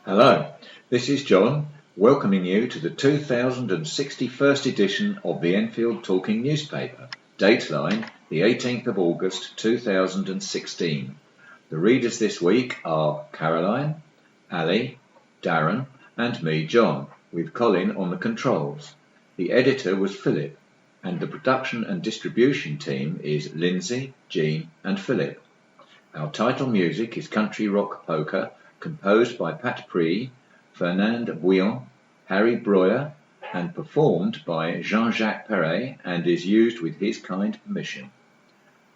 Hello, this is John, welcoming you to the 2061st edition of the Enfield Talking Newspaper, Dateline, the 18th of August 2016. The readers this week are Caroline, Ali, Darren and me, John, with Colin on the controls. The editor was Phillip, and the production and distribution team is Lindsay, Jean and Phillip. Our title music is Country Rock Polka, composed by Pat Pree, Fernand Bouillon, Harry Breuer, and performed by Jean-Jacques Perret, and is used with his kind permission.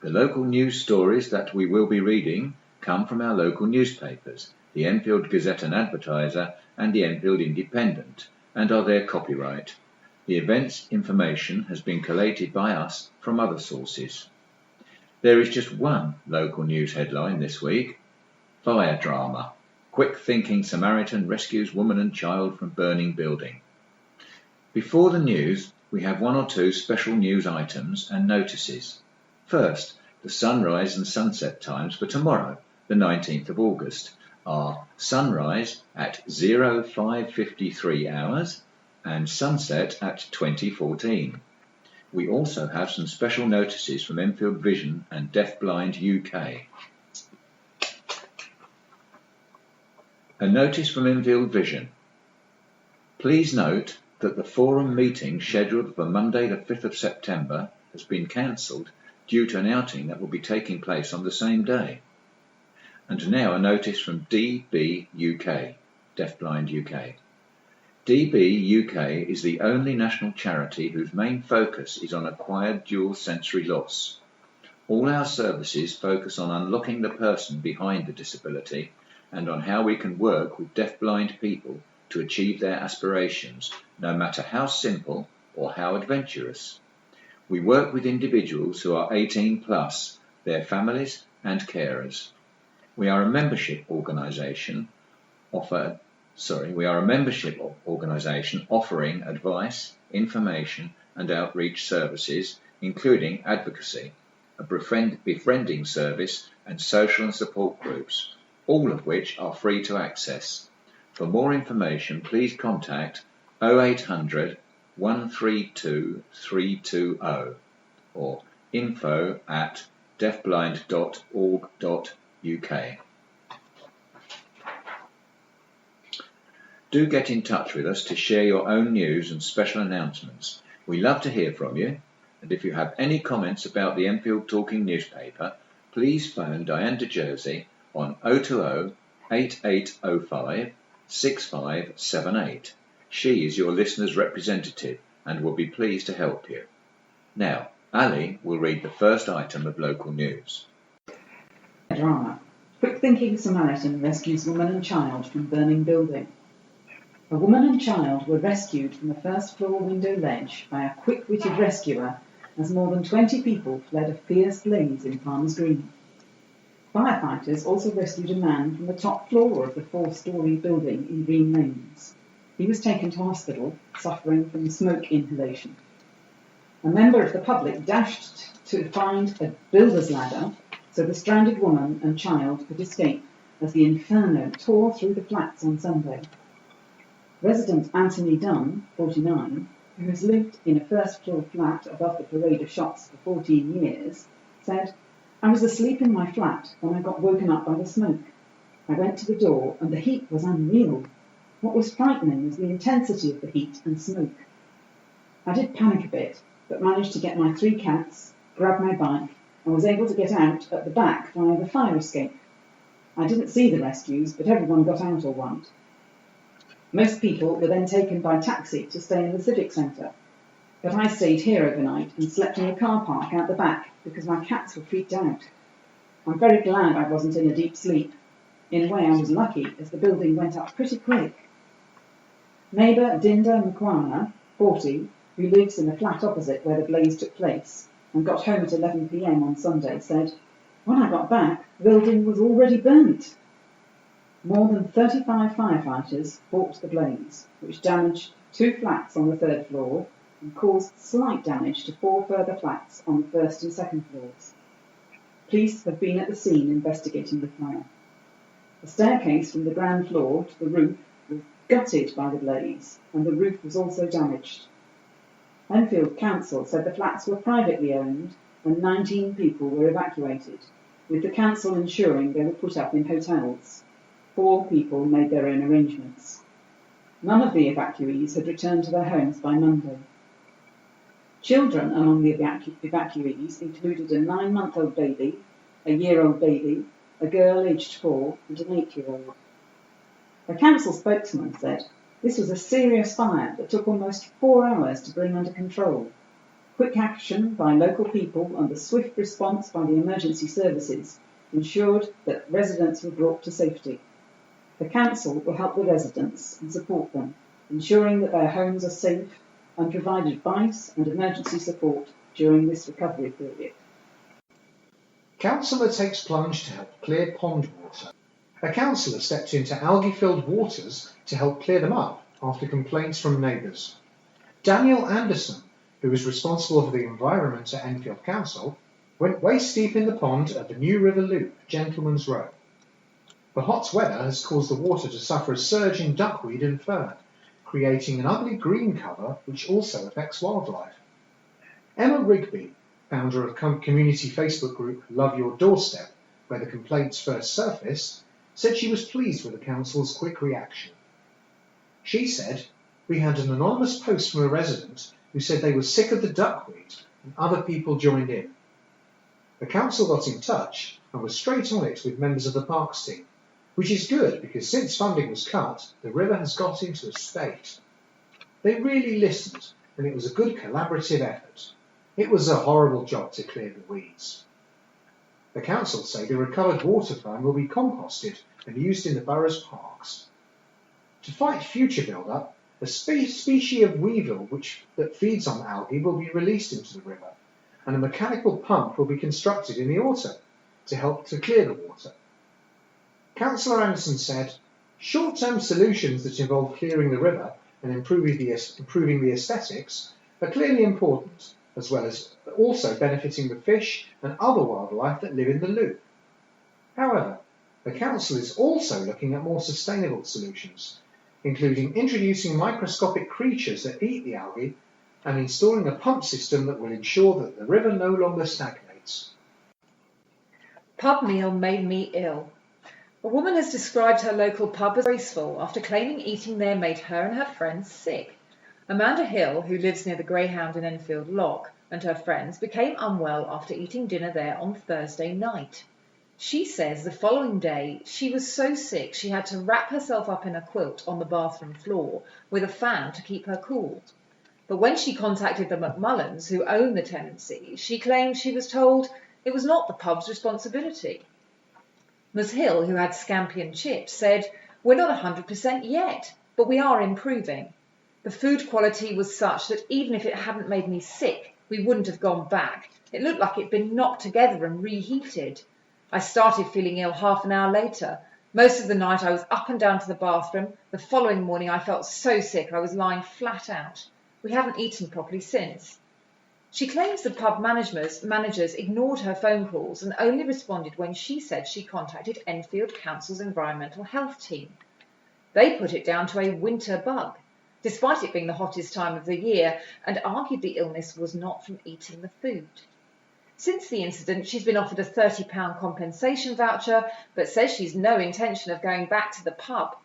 The local news stories that we will be reading come from our local newspapers, the Enfield Gazette and Advertiser and the Enfield Independent, and are their copyright. The events information has been collated by us from other sources. There is just one local news headline this week: Fire drama. Quick-thinking Samaritan rescues woman and child from burning building. Before the news, we have one or two special news items and notices. First, the sunrise and sunset times for tomorrow, the 19th of August, are sunrise at 05:53 hours and sunset at 20:14. We also have some special notices from Enfield Vision and Deafblind UK. A notice from Enfield Vision. Please note that the forum meeting scheduled for Monday the 5th of September has been cancelled due to an outing that will be taking place on the same day. And now a notice from DB UK, Deafblind UK. DB UK is the only national charity whose main focus is on acquired dual sensory loss. All our services focus on unlocking the person behind the disability and on how we can work with deafblind people to achieve their aspirations, no matter how simple or how adventurous. We work with individuals who are 18 plus, their families and carers. We are a membership organisation offering advice, information and outreach services, including advocacy, a befriending service and social and support groups, all of which are free to access. For more information, please contact 0800 132 320 or info@deafblind.org.uk. Do get in touch with us to share your own news and special announcements. We love to hear from you, and if you have any comments about the Enfield Talking newspaper, please phone Diane de Jersey on 020 8805 6578. She is your listener's representative and will be pleased to help you. Now, Ali will read the first item of local news. Drama. Quick-thinking Samaritan rescues woman and child from burning building. A woman and child were rescued from the first-floor window ledge by a quick-witted rescuer as more than 20 people fled a fierce blaze in Farmers Green. Firefighters also rescued a man from the top floor of the 4-storey building in Green Lanes. He was taken to hospital, suffering from smoke inhalation. A member of the public dashed to find a builder's ladder so the stranded woman and child could escape as the inferno tore through the flats on Sunday. Resident Anthony Dunn, 49, who has lived in a first-floor flat above the parade of shops for 14 years, said, "I was asleep in my flat when I got woken up by the smoke. I went to the door and the heat was unreal. What was frightening was the intensity of the heat and smoke. I did panic a bit, but managed to get my 3 cats, grab my bike, and was able to get out at the back via the fire escape. I didn't see the rescues, but everyone got out all right. Most people were then taken by taxi to stay in the Civic Centre, but I stayed here overnight and slept in a car park out the back because my cats were freaked out. I'm very glad I wasn't in a deep sleep. In a way I was lucky as the building went up pretty quick." Neighbour Dinda Mkwana, 40, who lives in the flat opposite where the blaze took place and got home at 11 p.m. on Sunday, said, "When I got back, the building was already burnt." More than 35 firefighters fought the blaze, which damaged 2 flats on the 3rd floor and caused slight damage to 4 further flats on the 1st and 2nd floors. Police have been at the scene investigating the fire. The staircase from the ground floor to the roof was gutted by the blaze, and the roof was also damaged. Enfield Council said the flats were privately owned and 19 people were evacuated, with the council ensuring they were put up in hotels. 4 people made their own arrangements. None of the evacuees had returned to their homes by Monday. Children among the evacuees included a 9-month-old baby, a year-old baby, a girl aged 4 and an 8-year-old. The council spokesman said, "This was a serious fire that took almost 4 hours to bring under control. Quick action by local people and the swift response by the emergency services ensured that residents were brought to safety. The council will help the residents and support them, ensuring that their homes are safe and provide advice and emergency support during this recovery period." Councillor takes plunge to help clear pond water. A councillor stepped into algae-filled waters to help clear them up after complaints from neighbours. Daniel Anderson, who is responsible for the environment at Enfield Council, went waist-deep in the pond at the New River Loop, Gentleman's Row. The hot weather has caused the water to suffer a surge in duckweed and fern, creating an ugly green cover which also affects wildlife. Emma Rigby, founder of community Facebook group Love Your Doorstep, where the complaints first surfaced, said she was pleased with the council's quick reaction. She said, "We had an anonymous post from a resident who said they were sick of the duckweed and other people joined in. The council got in touch and was straight on it with members of the parks team, which is good because since funding was cut, the river has got into a state. They really listened and it was a good collaborative effort. It was a horrible job to clear the weeds." The council say the recovered water foam will be composted and used in the borough's parks. To fight future build-up, a species of weevil that feeds on algae will be released into the river, and a mechanical pump will be constructed in the autumn to help to clear the water. Councillor Anderson said, "Short-term solutions that involve clearing the river and improving the aesthetics are clearly important, as well as also benefiting the fish and other wildlife that live in the loop. However, the council is also looking at more sustainable solutions, including introducing microscopic creatures that eat the algae and installing a pump system that will ensure that the river no longer stagnates." Pub meal made me ill. A woman has described her local pub as disgraceful after claiming eating there made her and her friends sick. Amanda Hill, who lives near the Greyhound in Enfield Lock, and her friends became unwell after eating dinner there on Thursday night. She says the following day she was so sick she had to wrap herself up in a quilt on the bathroom floor with a fan to keep her cool. But when she contacted the McMullans, who own the tenancy, she claimed she was told it was not the pub's responsibility. Ms Hill, who had scampi and chips, said, "We're not 100% yet, but we are improving. The food quality was such that even if it hadn't made me sick, we wouldn't have gone back. It looked like it'd been knocked together and reheated. I started feeling ill half an hour later. Most of the night I was up and down to the bathroom. The following morning I felt so sick I was lying flat out. We haven't eaten properly since." She claims the pub managers ignored her phone calls and only responded when she said she contacted Enfield Council's environmental health team. They put it down to a winter bug, despite it being the hottest time of the year, and argued the illness was not from eating the food. Since the incident, she's been offered a £30 compensation voucher, but says she's no intention of going back to the pub.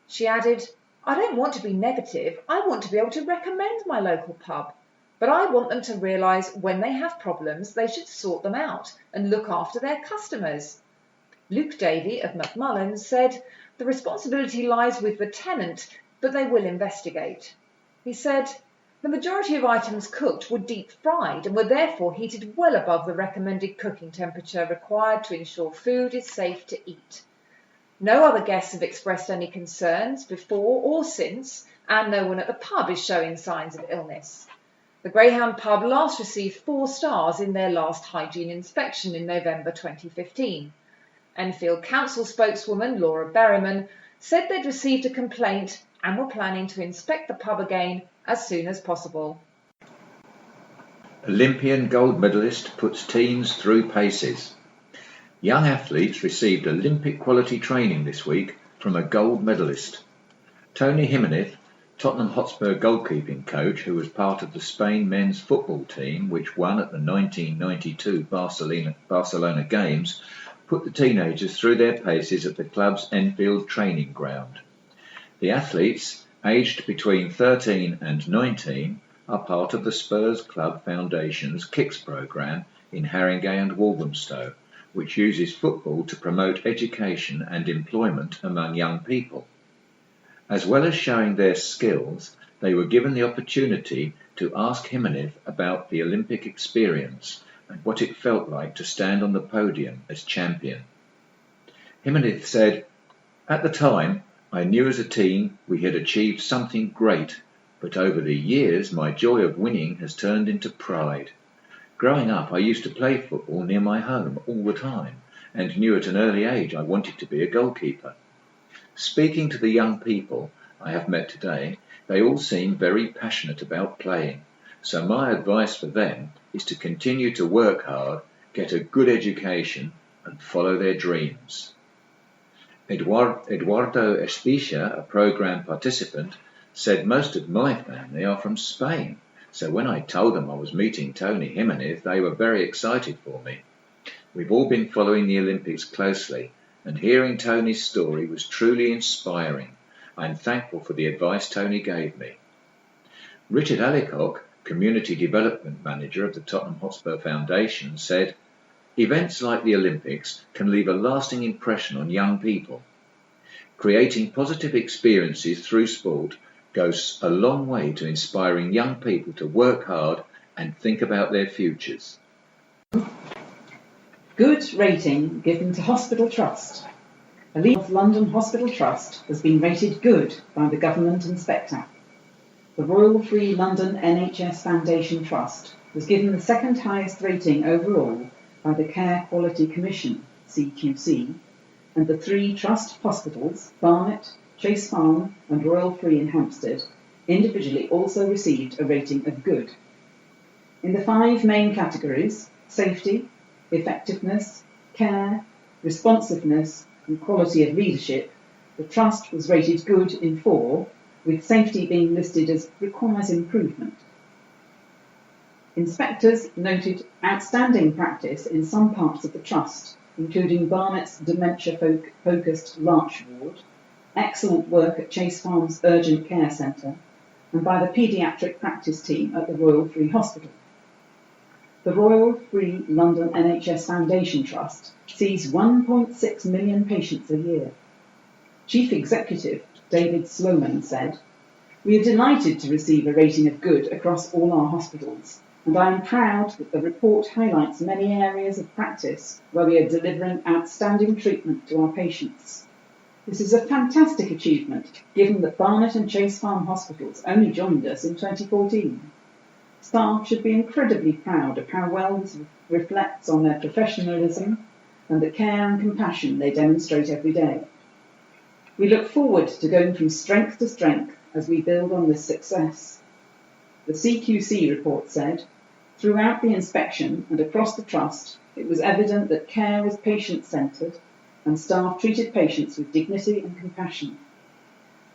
She added, "I don't want to be negative. I want to be able to recommend my local pub. But I want them to realise when they have problems, they should sort them out and look after their customers." Luke Davey of McMullans said, "The responsibility lies with the tenant, but they will investigate." He said, "The majority of items cooked were deep fried and were therefore heated well above the recommended cooking temperature required to ensure food is safe to eat. No other guests have expressed any concerns before or since, and no one at the pub is showing signs of illness. The Greyhound pub last received 4 stars in their last hygiene inspection in November 2015. Enfield Council spokeswoman Laura Berryman said they'd received a complaint and were planning to inspect the pub again as soon as possible. Olympian gold medalist puts teens through paces. Young athletes received Olympic quality training this week from a gold medalist. Tony Jimenez, Tottenham Hotspur goalkeeping coach who was part of the Spain men's football team which won at the 1992 Barcelona Games, put the teenagers through their paces at the club's Enfield training ground. The athletes, aged between 13 and 19, are part of the Spurs Club Foundation's Kicks programme in Haringey and Walthamstow, which uses football to promote education and employment among young people. As well as showing their skills, they were given the opportunity to ask Jimenez about the Olympic experience and what it felt like to stand on the podium as champion. Jimenez said, "At the time, I knew as a team we had achieved something great, but over the years my joy of winning has turned into pride. Growing up, I used to play football near my home all the time and knew at an early age I wanted to be a goalkeeper. Speaking to the young people I have met today, they all seem very passionate about playing, so my advice for them is to continue to work hard, get a good education and follow their dreams." Eduardo Espisha, a programme participant, said most of my family are from Spain, so when I told them I was meeting Tony Jimenez, they were very excited for me. We've all been following the Olympics closely, and hearing Tony's story was truly inspiring. I'm thankful for the advice Tony gave me. Richard Allicock, Community Development Manager of the Tottenham Hotspur Foundation, said, "Events like the Olympics can leave a lasting impression on young people. Creating positive experiences through sport goes a long way to inspiring young people to work hard and think about their futures." Good rating given to Hospital Trust. A lead of London Hospital Trust has been rated good by the Government Inspector. The Royal Free London NHS Foundation Trust was given the second highest rating overall by the Care Quality Commission, CQC, and the three trust hospitals, Barnet, Chase Farm and Royal Free in Hampstead, individually also received a rating of good. In the five main categories, safety, effectiveness, care, responsiveness and quality of leadership, the Trust was rated good in 4, with safety being listed as requires improvement. Inspectors noted outstanding practice in some parts of the Trust, including Barnet's dementia-focused Larch Ward, excellent work at Chase Farm's Urgent Care Centre, and by the paediatric practice team at the Royal Free Hospital. The Royal Free London NHS Foundation Trust sees 1.6 million patients a year. Chief Executive David Sloman said, "We are delighted to receive a rating of good across all our hospitals, and I am proud that the report highlights many areas of practice where we are delivering outstanding treatment to our patients. This is a fantastic achievement, given that Barnet and Chase Farm hospitals only joined us in 2014. Staff should be incredibly proud of how well this reflects on their professionalism and the care and compassion they demonstrate every day. We look forward to going from strength to strength as we build on this success." The CQC report said, "Throughout the inspection and across the Trust, it was evident that care was patient-centred and staff treated patients with dignity and compassion.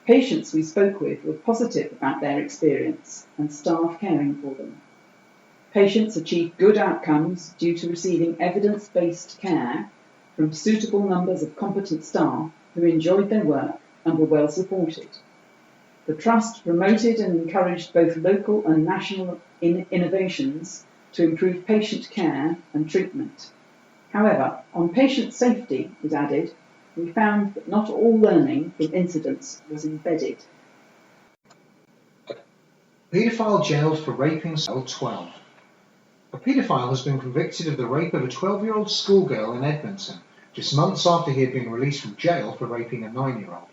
Patients we spoke with were positive about their experience and staff caring for them. Patients achieved good outcomes due to receiving evidence-based care from suitable numbers of competent staff who enjoyed their work and were well supported. The Trust promoted and encouraged both local and national innovations to improve patient care and treatment. However, on patient safety, it added, we found that not all learning from incidents was embedded." Paedophile jailed for raping 12. A paedophile has been convicted of the rape of a 12-year-old schoolgirl in Edmonton, just months after he had been released from jail for raping a 9-year-old.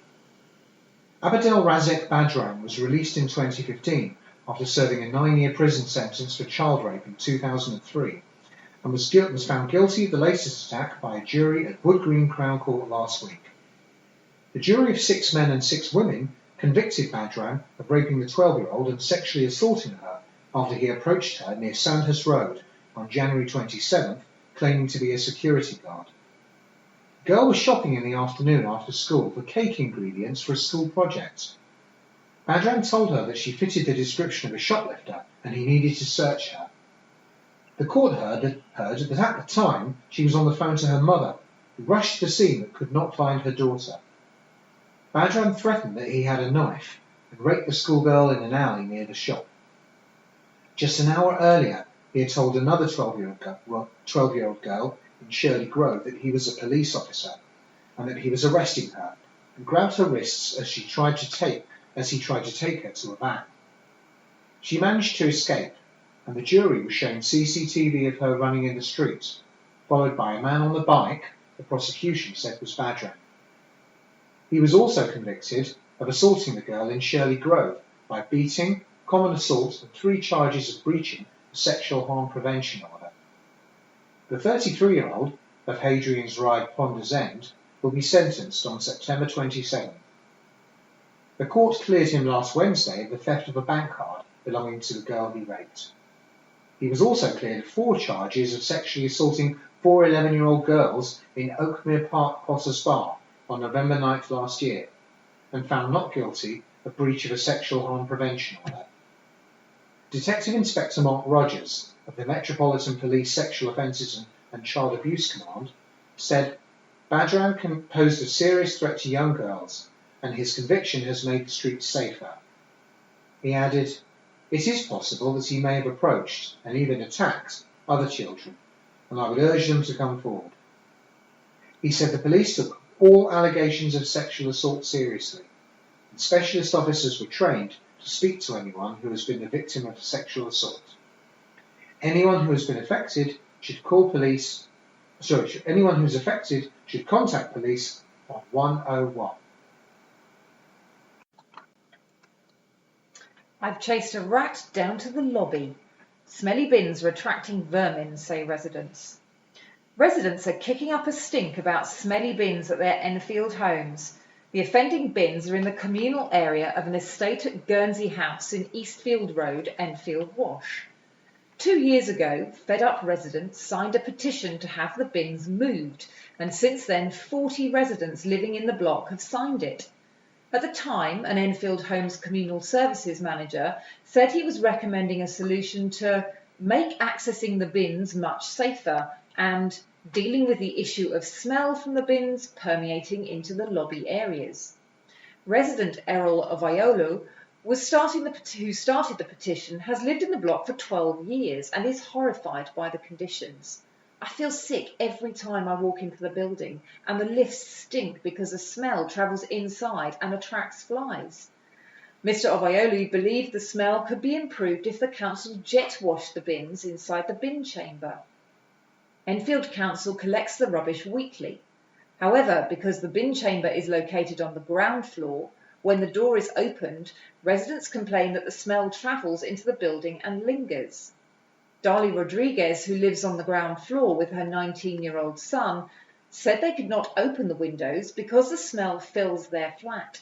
Abdel Razek Badran was released in 2015 after serving a 9-year prison sentence for child rape in 2003 and was found guilty of the latest attack by a jury at Wood Green Crown Court last week. The jury of 6 men and 6 women convicted Badran of raping the 12-year-old and sexually assaulting her after he approached her near Sandhurst Road on January 27th, claiming to be a security guard. The girl was shopping in the afternoon after school for cake ingredients for a school project. Badran told her that she fitted the description of a shoplifter and he needed to search her. The court heard that at the time she was on the phone to her mother, who rushed to the scene but could not find her daughter. Badran threatened that he had a knife and raped the schoolgirl in an alley near the shop. Just an hour earlier, he had told another 12-year-old girl in Shirley Grove that he was a police officer and that he was arresting her, and grabbed her wrists as he tried to take her to a van. She managed to escape, and the jury was shown CCTV of her running in the street, followed by a man on the bike the prosecution said was Badran. He was also convicted of assaulting the girl in Shirley Grove by beating, common assault, and 3 charges of breaching the sexual harm prevention order. The 33-year-old of Hadrian's Ride Ponders End will be sentenced on September 27. The court cleared him last Wednesday of the theft of a bank card belonging to the girl he raped. He was also cleared of 4 charges of sexually assaulting 4 11-year-old girls in Oakmere Park Potters Bar on November 9th last year, and found not guilty of breach of a sexual harm prevention order. Detective Inspector Mark Rogers of the Metropolitan Police Sexual Offences and Child Abuse Command said Badran posed a serious threat to young girls, and his conviction has made the streets safer. He added, "It is possible that he may have approached and even attacked other children, and I would urge them to come forward." He said the police took all allegations of sexual assault seriously, and specialist officers were trained to speak to anyone who has been the victim of sexual assault. Anyone who has been affected should anyone who's affected should contact police on 101. I've chased a rat down to the lobby. Smelly bins are attracting vermin, say residents. Residents are kicking up a stink about smelly bins at their Enfield homes. The offending bins are in the communal area of an estate at Guernsey House in Eastfield Road, Enfield Wash. 2 years ago, fed-up residents signed a petition to have the bins moved, and since then 40 residents living in the block have signed it. At the time, an Enfield Homes Communal Services manager said he was recommending a solution to make accessing the bins much safer and dealing with the issue of smell from the bins permeating into the lobby areas. Resident Errol Ovaiolu, who started the petition, has lived in the block for 12 years and is horrified by the conditions. "I feel sick every time I walk into the building, and the lifts stink because the smell travels inside and attracts flies." Mr. Ovaiolu believed the smell could be improved if the council jet washed the bins inside the bin chamber. Enfield Council collects the rubbish weekly. However, because the bin chamber is located on the ground floor, when the door is opened, residents complain that the smell travels into the building and lingers. Darlie Rodriguez, who lives on the ground floor with her 19-year-old son, said they could not open the windows because the smell fills their flat.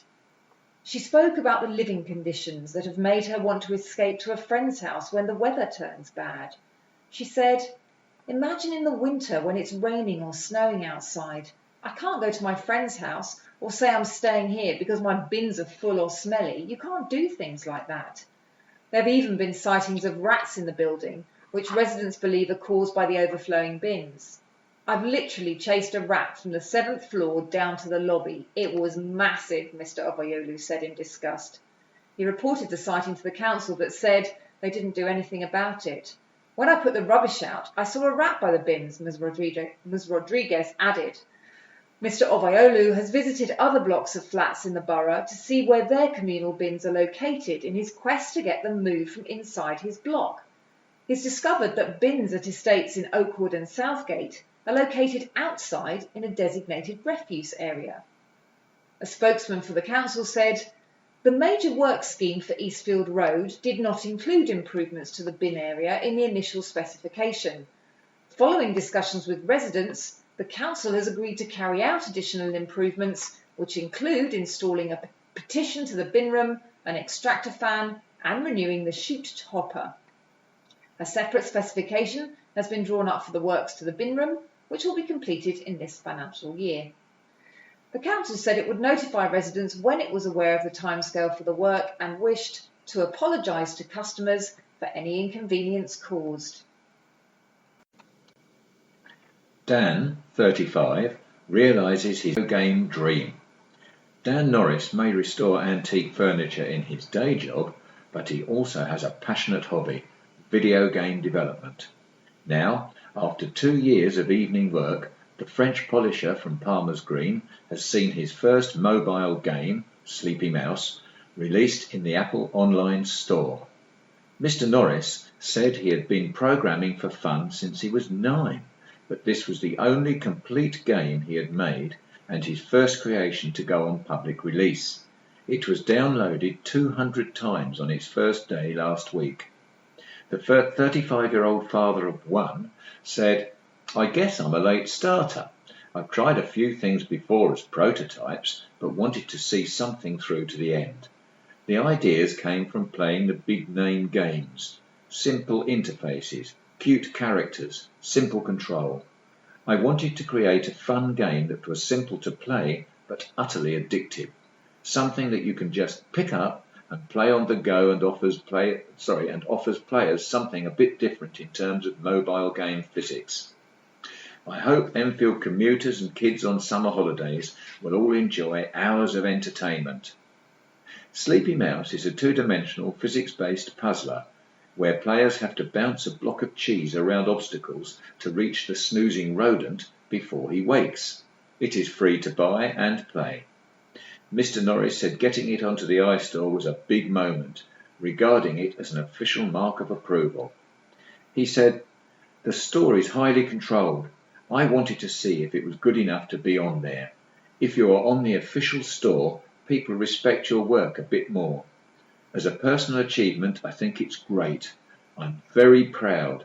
She spoke about the living conditions that have made her want to escape to a friend's house when the weather turns bad. She said, "Imagine in the winter when it's raining or snowing outside. I can't go to my friend's house or say I'm staying here because my bins are full or smelly. You can't do things like that." There have even been sightings of rats in the building, which residents believe are caused by the overflowing bins. "I've literally chased a rat from the 7th floor down to the lobby. It was massive," Mr. Ovaiolu said in disgust. He reported the sighting to the council but said they didn't do anything about it. "When I put the rubbish out, I saw a rat by the bins," Ms. Rodriguez added. Mr. Ovaiolu has visited other blocks of flats in the borough to see where their communal bins are located in his quest to get them moved from inside his block. He's discovered that bins at estates in Oakwood and Southgate are located outside in a designated refuse area. A spokesman for the council said, "The major works scheme for Eastfield Road did not include improvements to the bin area in the initial specification. Following discussions with residents, the council has agreed to carry out additional improvements, which include installing a partition to the bin room, an extractor fan, and renewing the chute hopper. A separate specification has been drawn up for the works to the bin room, which will be completed in this financial year. The council said it would notify residents when it was aware of the timescale for the work and wished to apologise to customers for any inconvenience caused. Dan, 35, realises his game dream. Dan Norris may restore antique furniture in his day job, but he also has a passionate hobby, video game development. Now, after 2 years of evening work, the French polisher from Palmer's Green has seen his first mobile game, Sleepy Mouse, released in the Apple online store. Mr. Norris said he had been programming for fun since he was 9, but this was the only complete game he had made and his first creation to go on public release. It was downloaded 200 times on its first day last week. The 35-year-old father of 1 said, "I guess I'm a late starter. I've tried a few things before as prototypes, but wanted to see something through to the end. The ideas came from playing the big-name games, simple interfaces, cute characters, simple control. I wanted to create a fun game that was simple to play but utterly addictive, something that you can just pick up and play on the go and offers players something a bit different in terms of mobile game physics. I hope Enfield commuters and kids on summer holidays will all enjoy hours of entertainment." Sleepy Mouse is a two-dimensional physics-based puzzler where players have to bounce a block of cheese around obstacles to reach the snoozing rodent before he wakes. It is free to buy and play. Mr. Norris said getting it onto the iStore was a big moment, regarding it as an official mark of approval. He said, "The store is highly controlled. I wanted to see if it was good enough to be on there. If you are on the official store, people respect your work a bit more. As a personal achievement, I think it's great. I'm very proud.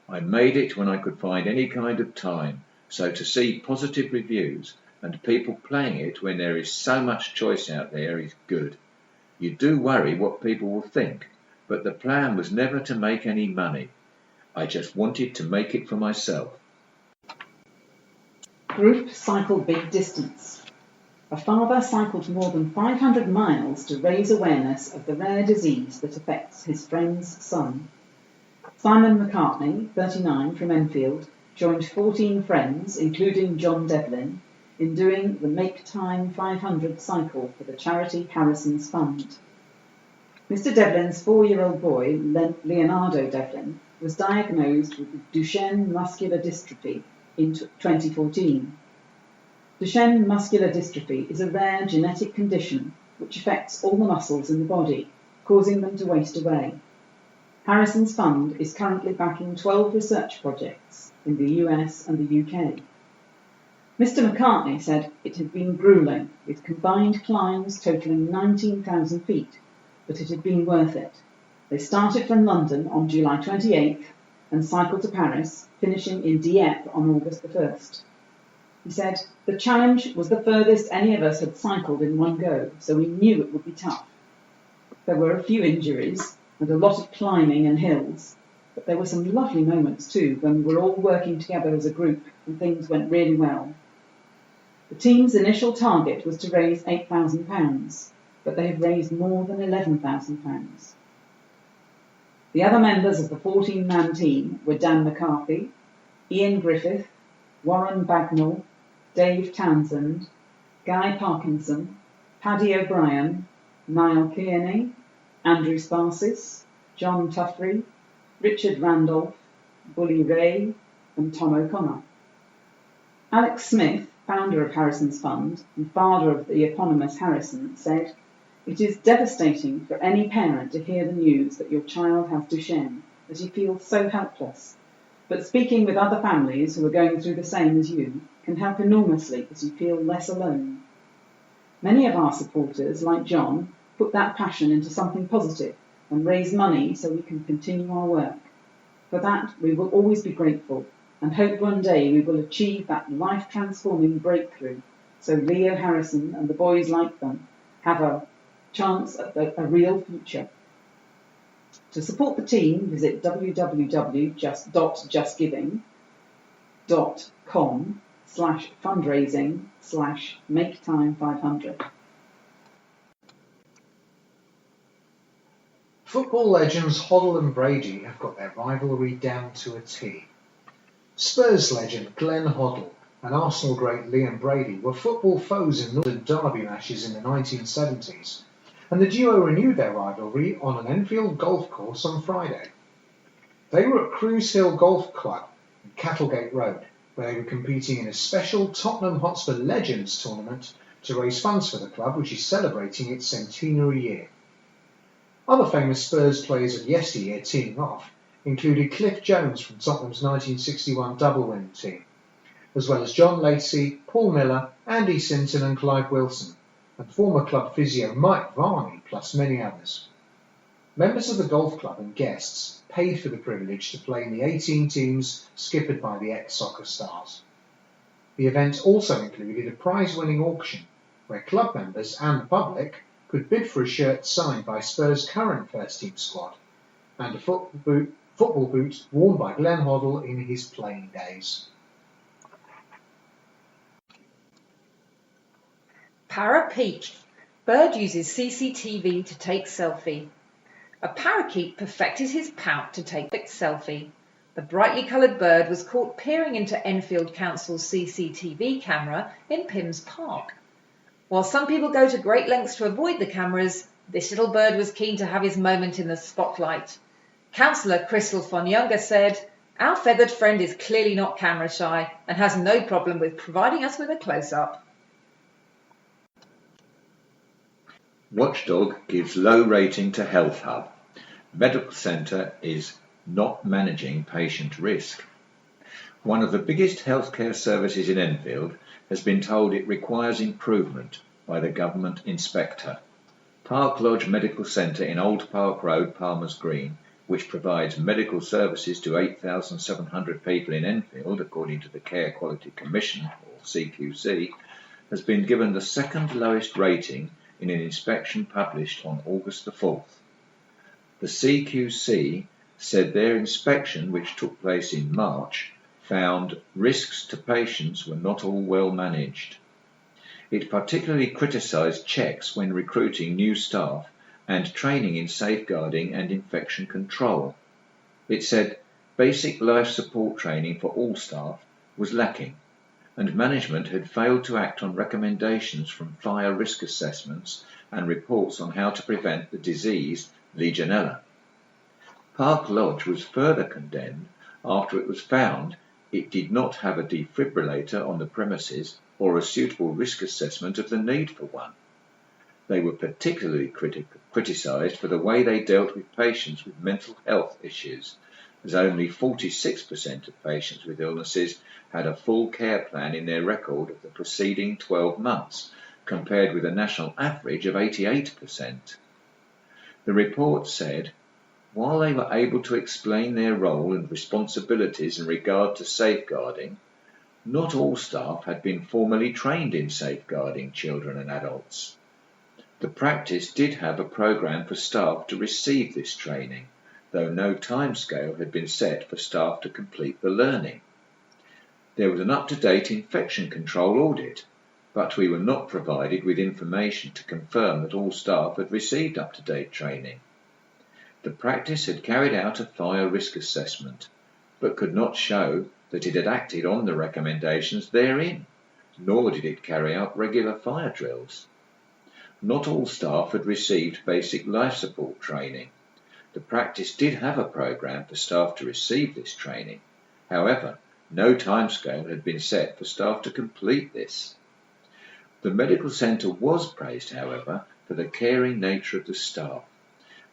I made it when I could find any kind of time, so to see positive reviews and people playing it when there is so much choice out there is good. You do worry what people will think, but the plan was never to make any money. I just wanted to make it for myself." Group cycle big distance. A father cycled more than 500 miles to raise awareness of the rare disease that affects his friend's son. Simon McCartney, 39, from Enfield, joined 14 friends, including John Devlin, in doing the Make Time 500 cycle for the charity Harrison's Fund. Mr. Devlin's 4-year-old boy, Leonardo Devlin, was diagnosed with Duchenne muscular dystrophy in 2014. Duchenne muscular dystrophy is a rare genetic condition which affects all the muscles in the body, causing them to waste away. Harrison's Fund is currently backing 12 research projects in the US and the UK. Mr. McCartney said it had been gruelling, with combined climbs totalling 19,000 feet, but it had been worth it. They started from London on July 28th and cycled to Paris, finishing in Dieppe on August the 1st. He said, "The challenge was the furthest any of us had cycled in one go, so we knew it would be tough. There were a few injuries and a lot of climbing and hills, but there were some lovely moments too when we were all working together as a group and things went really well." The team's initial target was to raise £8,000, but they have raised more than £11,000. The other members of the 14-man team were Dan McCarthy, Ian Griffith, Warren Bagnall, Dave Townsend, Guy Parkinson, Paddy O'Brien, Niall Kearney, Andrew Sparsis, John Tuffrey, Richard Randolph, Bully Ray, and Tom O'Connor. Alex Smith, founder of Harrison's Fund and father of the eponymous Harrison, said, "It is devastating for any parent to hear the news that your child has Duchenne, as you feel so helpless. But speaking with other families who are going through the same as you can help enormously as you feel less alone. Many of our supporters, like John, put that passion into something positive and raise money so we can continue our work. For that, we will always be grateful and hope one day we will achieve that life-transforming breakthrough so Leo Harrison and the boys like them have a chance at a real future." To support the team, visit www.justgiving facebook.com/fundraising/maketime500. Football legends Hoddle and Brady have got their rivalry down to a T. Spurs legend Glenn Hoddle and Arsenal great Liam Brady were football foes in Northern Derby matches in the 1970s, and the duo renewed their rivalry on an Enfield golf course on Friday. They were at Cruise Hill Golf Club in Cattlegate Road, where they were competing in a special Tottenham Hotspur Legends tournament to raise funds for the club, which is celebrating its centenary year. Other famous Spurs players of yesteryear teaming off included Cliff Jones from Tottenham's 1961 double-win team, as well as John Lacey, Paul Miller, Andy Sinton and Clive Wilson, and former club physio Mike Varney, plus many others. Members of the golf club and guests paid for the privilege to play in the 18 teams skippered by the ex-soccer stars. The event also included a prize-winning auction, where club members and the public could bid for a shirt signed by Spurs' current first-team squad, and a football boot worn by Glenn Hoddle in his playing days. Parakeet. Bird uses CCTV to take selfie. A parakeet perfected his pout to take a selfie. The brightly coloured bird was caught peering into Enfield Council's CCTV camera in Pims Park. While some people go to great lengths to avoid the cameras, this little bird was keen to have his moment in the spotlight. Councillor Crystal von Younger said, "Our feathered friend is clearly not camera shy and has no problem with providing us with a close-up." Watchdog gives low rating to Health Hub. Medical Centre is not managing patient risk. One of the biggest healthcare services in Enfield has been told it requires improvement by the government inspector. Park Lodge Medical Centre in Old Park Road, Palmer's Green, which provides medical services to 8,700 people in Enfield, according to the Care Quality Commission, or CQC, has been given the second lowest rating in an inspection published on August the 4th. The CQC said their inspection, which took place in March, found risks to patients were not all well managed. It particularly criticised checks when recruiting new staff and training in safeguarding and infection control. It said basic life support training for all staff was lacking, and management had failed to act on recommendations from fire risk assessments and reports on how to prevent the disease Legionella. Park Lodge was further condemned after it was found it did not have a defibrillator on the premises or a suitable risk assessment of the need for one. They were particularly criticised for the way they dealt with patients with mental health issues, as only 46% of patients with illnesses had a full care plan in their record of the preceding 12 months, compared with a national average of 88%. The report said, while they were able to explain their role and responsibilities in regard to safeguarding, not all staff had been formally trained in safeguarding children and adults. The practice did have a programme for staff to receive this training, though no timescale had been set for staff to complete the learning. There was an up-to-date infection control audit, but we were not provided with information to confirm that all staff had received up-to-date training. The practice had carried out a fire risk assessment, but could not show that it had acted on the recommendations therein, nor did it carry out regular fire drills. Not all staff had received basic life support training. The practice did have a programme for staff to receive this training. However, no timescale had been set for staff to complete this. The medical centre was praised, however, for the caring nature of the staff.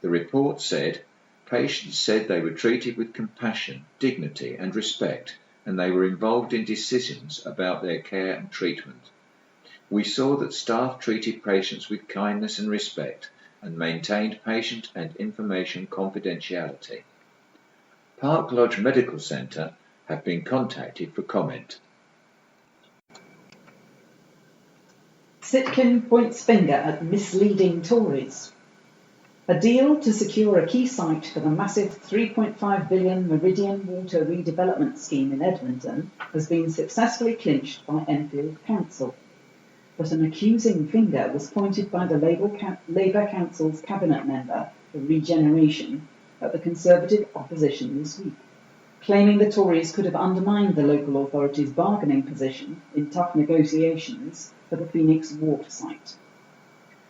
The report said, patients said they were treated with compassion, dignity and respect, and they were involved in decisions about their care and treatment. We saw that staff treated patients with kindness and respect and maintained patient and information confidentiality. Park Lodge Medical Centre have been contacted for comment. Sitkin points finger at misleading Tories. A deal to secure a key site for the massive £3.5 billion Meridian Water Redevelopment Scheme in Edmonton has been successfully clinched by Enfield Council. But an accusing finger was pointed by the Labour Council's cabinet member for regeneration at the Conservative opposition this week, claiming the Tories could have undermined the local authority's bargaining position in tough negotiations for the Phoenix water site.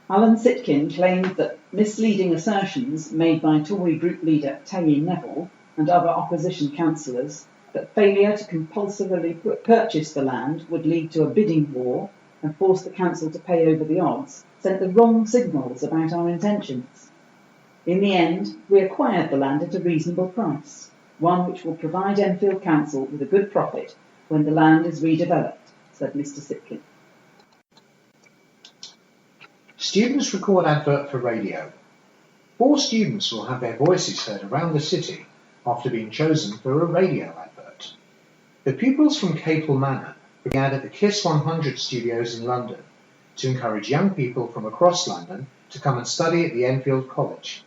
Alan Sitkin claimed that misleading assertions made by Tory group leader Terry Neville and other opposition councillors that failure to compulsorily purchase the land would lead to a bidding war and force the council to pay over the odds sent the wrong signals about our intentions. In the end, we acquired the land at a reasonable price, one which will provide Enfield Council with a good profit when the land is redeveloped, said Mr. Sitkin. Students record advert for radio. 4 students will have their voices heard around the city after being chosen for a radio advert. The pupils from Capel Manor began at the KISS 100 studios in London to encourage young people from across London to come and study at the Enfield College.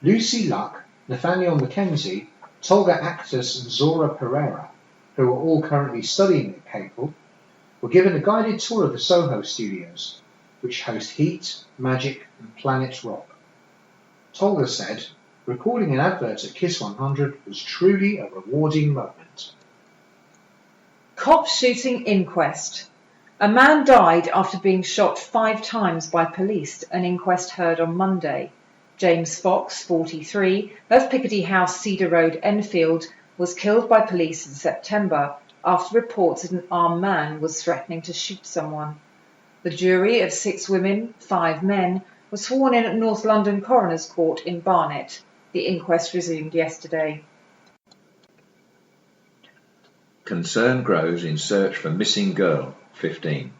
Lucy Luck, Nathaniel Mackenzie, Tolga Actus and Zora Pereira, who are all currently studying at Capel, were given a guided tour of the Soho studios, which host Heat, Magic and Planet Rock. Tolga said, recording an advert at KISS 100 was truly a rewarding moment. Cop shooting inquest. A man died after being shot 5 times by police, an inquest heard on Monday. James Fox, 43, of Piccadilly House, Cedar Road, Enfield, was killed by police in September after reports that an armed man was threatening to shoot someone. The jury of 6 women, 5 men, was sworn in at North London Coroner's Court in Barnet. The inquest resumed yesterday. Concern grows in search for missing girl, 15.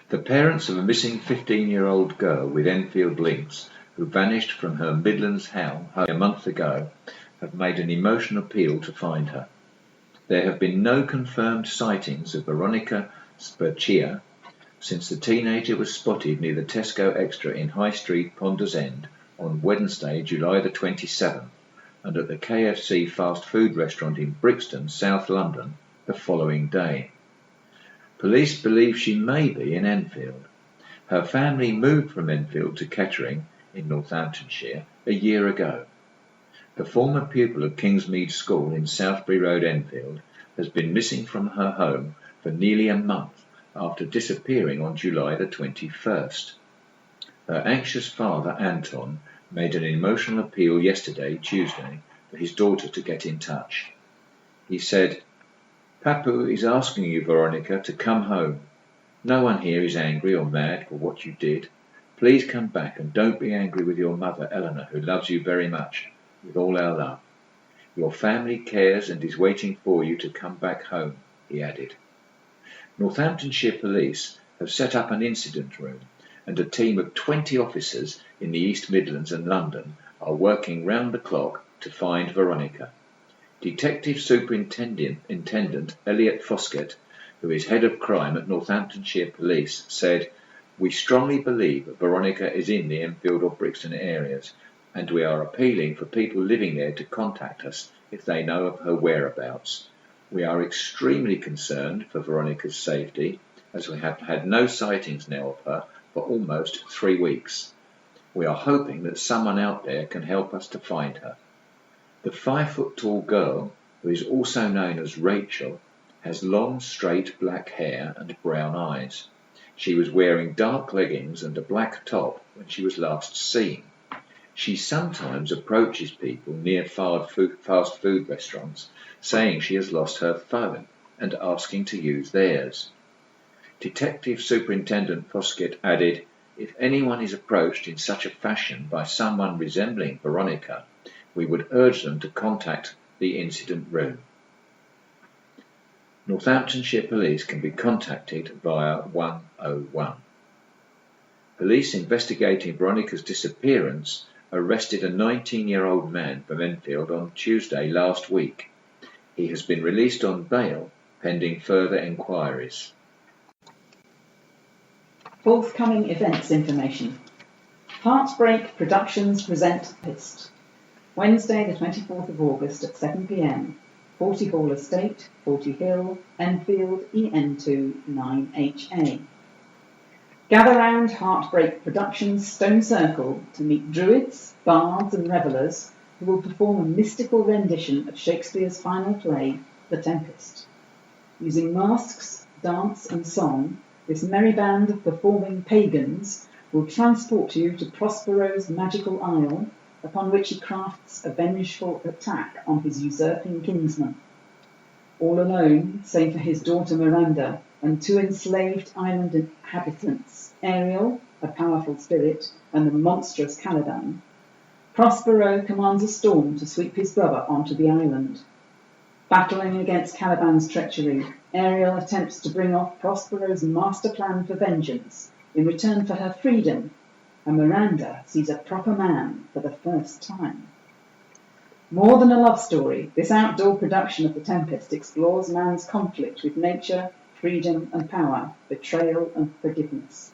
The parents of a missing 15-year-old girl with Enfield links who vanished from her Midlands home a month ago have made an emotional appeal to find her. There have been no confirmed sightings of Veronica Spurcia since the teenager was spotted near the Tesco Extra in High Street, Ponders End, on Wednesday, July the 27th, and at the KFC fast food restaurant in Brixton, South London, the following day. Police believe she may be in Enfield. Her family moved from Enfield to Kettering, in Northamptonshire, a year ago. The former pupil of Kingsmead School in Southbury Road, Enfield, has been missing from her home for nearly a month after disappearing on July the 21st. Her anxious father, Anton, made an emotional appeal yesterday, Tuesday, for his daughter to get in touch. He said, "Papu is asking you, Veronica, to come home. No one here is angry or mad for what you did. Please come back and don't be angry with your mother, Eleanor, who loves you very much, with all our love. Your family cares and is waiting for you to come back home," he added. Northamptonshire Police have set up an incident room, and a team of 20 officers in the East Midlands and London are working round the clock to find Veronica. Detective Superintendent Elliot Foskett, who is head of crime at Northamptonshire Police, said, "We strongly believe that Veronica is in the Enfield or Brixton areas, and we are appealing for people living there to contact us if they know of her whereabouts. We are extremely concerned for Veronica's safety, as we have had no sightings now of her for almost 3 weeks. We are hoping that someone out there can help us to find her." The 5-foot-tall girl, who is also known as Rachel, has long, straight black hair and brown eyes. She was wearing dark leggings and a black top when she was last seen. She sometimes approaches people near fast food restaurants, saying she has lost her phone and asking to use theirs. Detective Superintendent Foskett added, "If anyone is approached in such a fashion by someone resembling Veronica, we would urge them to contact the incident room." Northamptonshire Police can be contacted via 101. Police investigating Veronica's disappearance arrested a 19-year-old man from Enfield on Tuesday last week. He has been released on bail pending further inquiries. Forthcoming events information. Heartbreak Productions present Pist. Wednesday the 24th of August at 7 p.m. 40 Hall Estate, 40 Hill, Enfield, EN2 9HA. Gather round Heartbreak Productions Stone Circle to meet druids, bards and revellers who will perform a mystical rendition of Shakespeare's final play, The Tempest. Using masks, dance and song, this merry band of performing pagans will transport you to Prospero's magical isle, upon which he crafts a vengeful attack on his usurping kinsman. All alone, save for his daughter Miranda and two enslaved island inhabitants, Ariel, a powerful spirit, and the monstrous Caliban, Prospero commands a storm to sweep his brother onto the island. Battling against Caliban's treachery, Ariel attempts to bring off Prospero's master plan for vengeance in return for her freedom, and Miranda sees a proper man for the first time. More than a love story, this outdoor production of The Tempest explores man's conflict with nature, freedom and power, betrayal and forgiveness.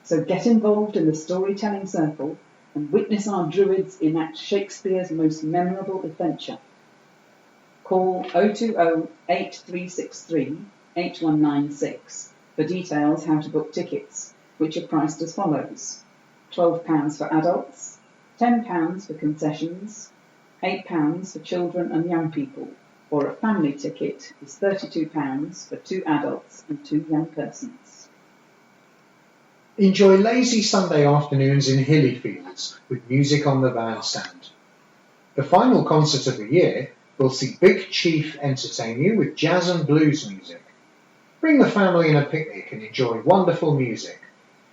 So get involved in the storytelling circle and witness our druids enact Shakespeare's most memorable adventure. Call 020-8363-8196 for details how to book tickets, which are priced as follows: £12 for adults, £10 for concessions, £8 for children and young people, or a family ticket is £32 for 2 adults and 2 young persons. Enjoy lazy Sunday afternoons in hilly fields with music on the bandstand. The final concert of the year will see Big Chief entertain you with jazz and blues music. Bring the family in a picnic and enjoy wonderful music.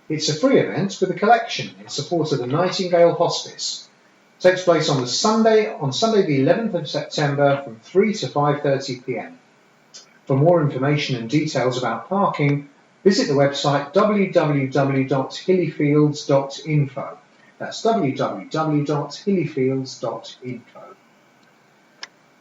It's a free event with a collection in support of the Nightingale Hospice. It takes place on Sunday the 11th of September from 3 to 5:30 p.m. For more information and details about parking, visit the website www.hillyfields.info. That's www.hillyfields.info.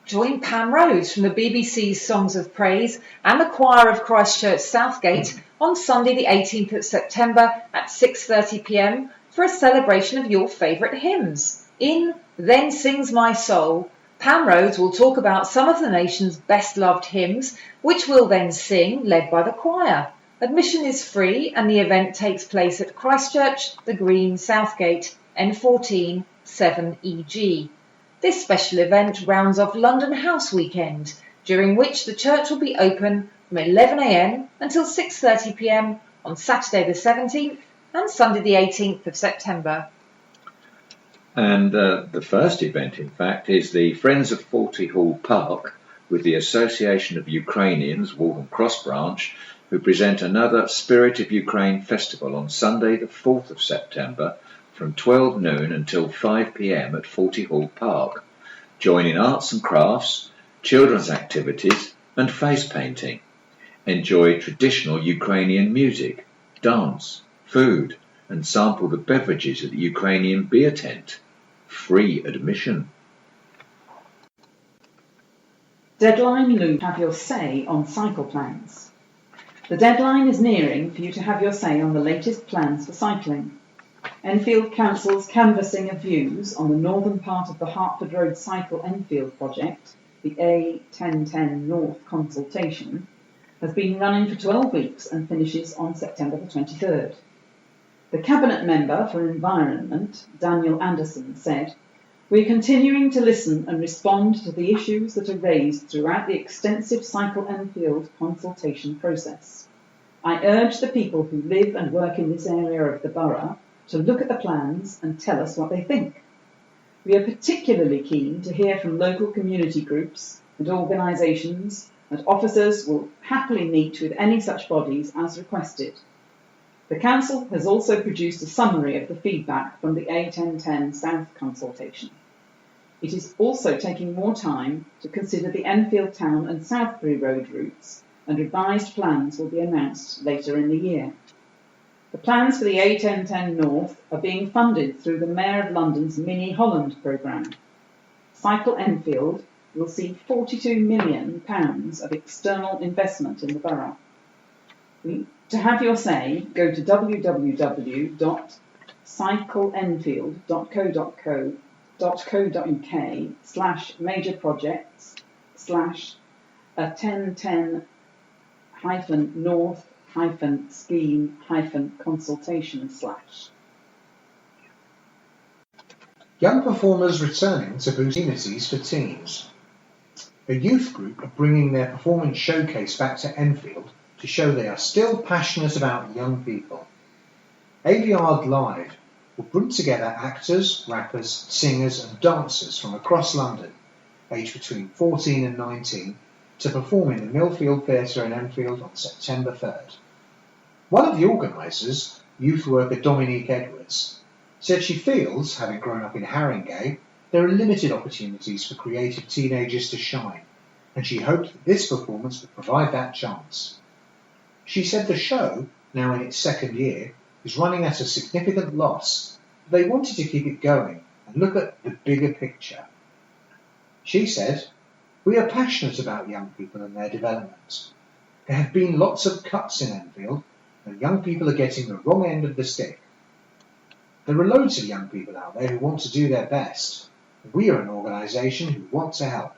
Join Pam Rose from the BBC's Songs of Praise and the Choir of Christchurch Southgate on Sunday the 18th of September at 6:30 p.m. for a celebration of your favourite hymns. In Then Sings My Soul, Pam Rhodes will talk about some of the nation's best loved hymns, which we'll then sing, led by the choir. Admission is free and the event takes place at Christchurch, The Green, Southgate, N14 7EG. This special event rounds off London House Weekend, during which the church will be open from 11 a.m. until 6:30 p.m. on Saturday the 17th and Sunday the 18th of September. And the first event, in fact, is the Friends of 40 Hall Park with the Association of Ukrainians, Waltham Cross Branch, who present another Spirit of Ukraine festival on Sunday the 4th of September from 12 noon until 5 p.m. at 40 Hall Park. Join in arts and crafts, children's activities and face painting. Enjoy traditional Ukrainian music, dance, food and sample the beverages at the Ukrainian beer tent. Free admission. Deadline Lou have your say on cycle plans. The deadline is nearing for you to have your say on the latest plans for cycling. Enfield Council's canvassing of views on the northern part of the Hertford Road Cycle Enfield project, the A1010 North consultation, has been running for 12 weeks and finishes on September the 23rd. The Cabinet Member for Environment, Daniel Anderson, said, "We are continuing to listen and respond to the issues that are raised throughout the extensive Cycle Enfield consultation process. I urge the people who live and work in this area of the borough to look at the plans and tell us what they think. We are particularly keen to hear from local community groups and organisations, and officers will happily meet with any such bodies as requested. The Council has also produced a summary of the feedback from the A1010 South consultation. It is also taking more time to consider the Enfield Town and Southbury Road routes, and revised plans will be announced later in the year. The plans for the A1010 North are being funded through the Mayor of London's Mini Holland programme. Cycle Enfield will see £42 million of external investment in the borough. To have your say, go to www.cycleenfield.org. cycleenfield.co.uk/major projects/1010-north-scheme-consultation/. Young performers returning to boost communities for teens. A youth group are bringing their performance showcase back to Enfield to show they are still passionate about young people. Aviard Live will bring together actors, rappers, singers and dancers from across London, aged between 14 and 19, to perform in the Millfield Theatre in Enfield on September 3rd. One of the organisers, youth worker Dominique Edwards, said she feels, having grown up in Haringey, there are limited opportunities for creative teenagers to shine, and she hoped that this performance would provide that chance. She said the show, now in its second year, is running at a significant loss, but they wanted to keep it going and look at the bigger picture. She said, "We are passionate about young people and their development. There have been lots of cuts in Enfield, and young people are getting the wrong end of the stick. There are loads of young people out there who want to do their best. We are an organisation who want to help."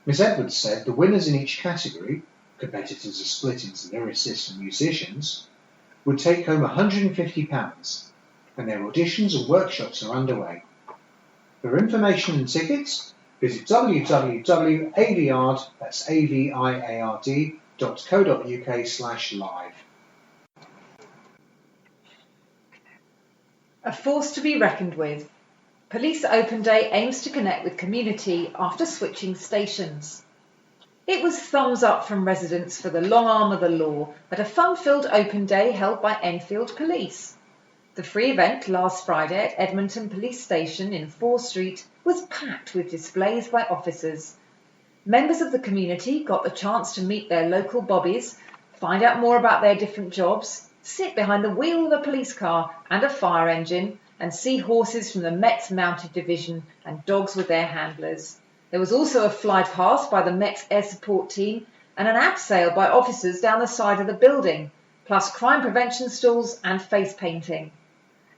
Ms Edwards said the winners in each category, competitors are split into lyricists and musicians, would take home £150, and their auditions and workshops are underway. For information and tickets, visit www.aviard.co.uk/live. A force to be reckoned with. Police Open Day aims to connect with community after switching stations. It was thumbs up from residents for the long arm of the law at a fun-filled open day held by Enfield Police. The free event last Friday at Edmonton Police Station in 4 Street was packed with displays by officers. Members of the community got the chance to meet their local bobbies, find out more about their different jobs, sit behind the wheel of a police car and a fire engine, and see horses from the Met's Mounted Division and dogs with their handlers. There was also a fly past by the Met's Air Support Team and an abseil by officers down the side of the building, plus crime prevention stalls and face painting.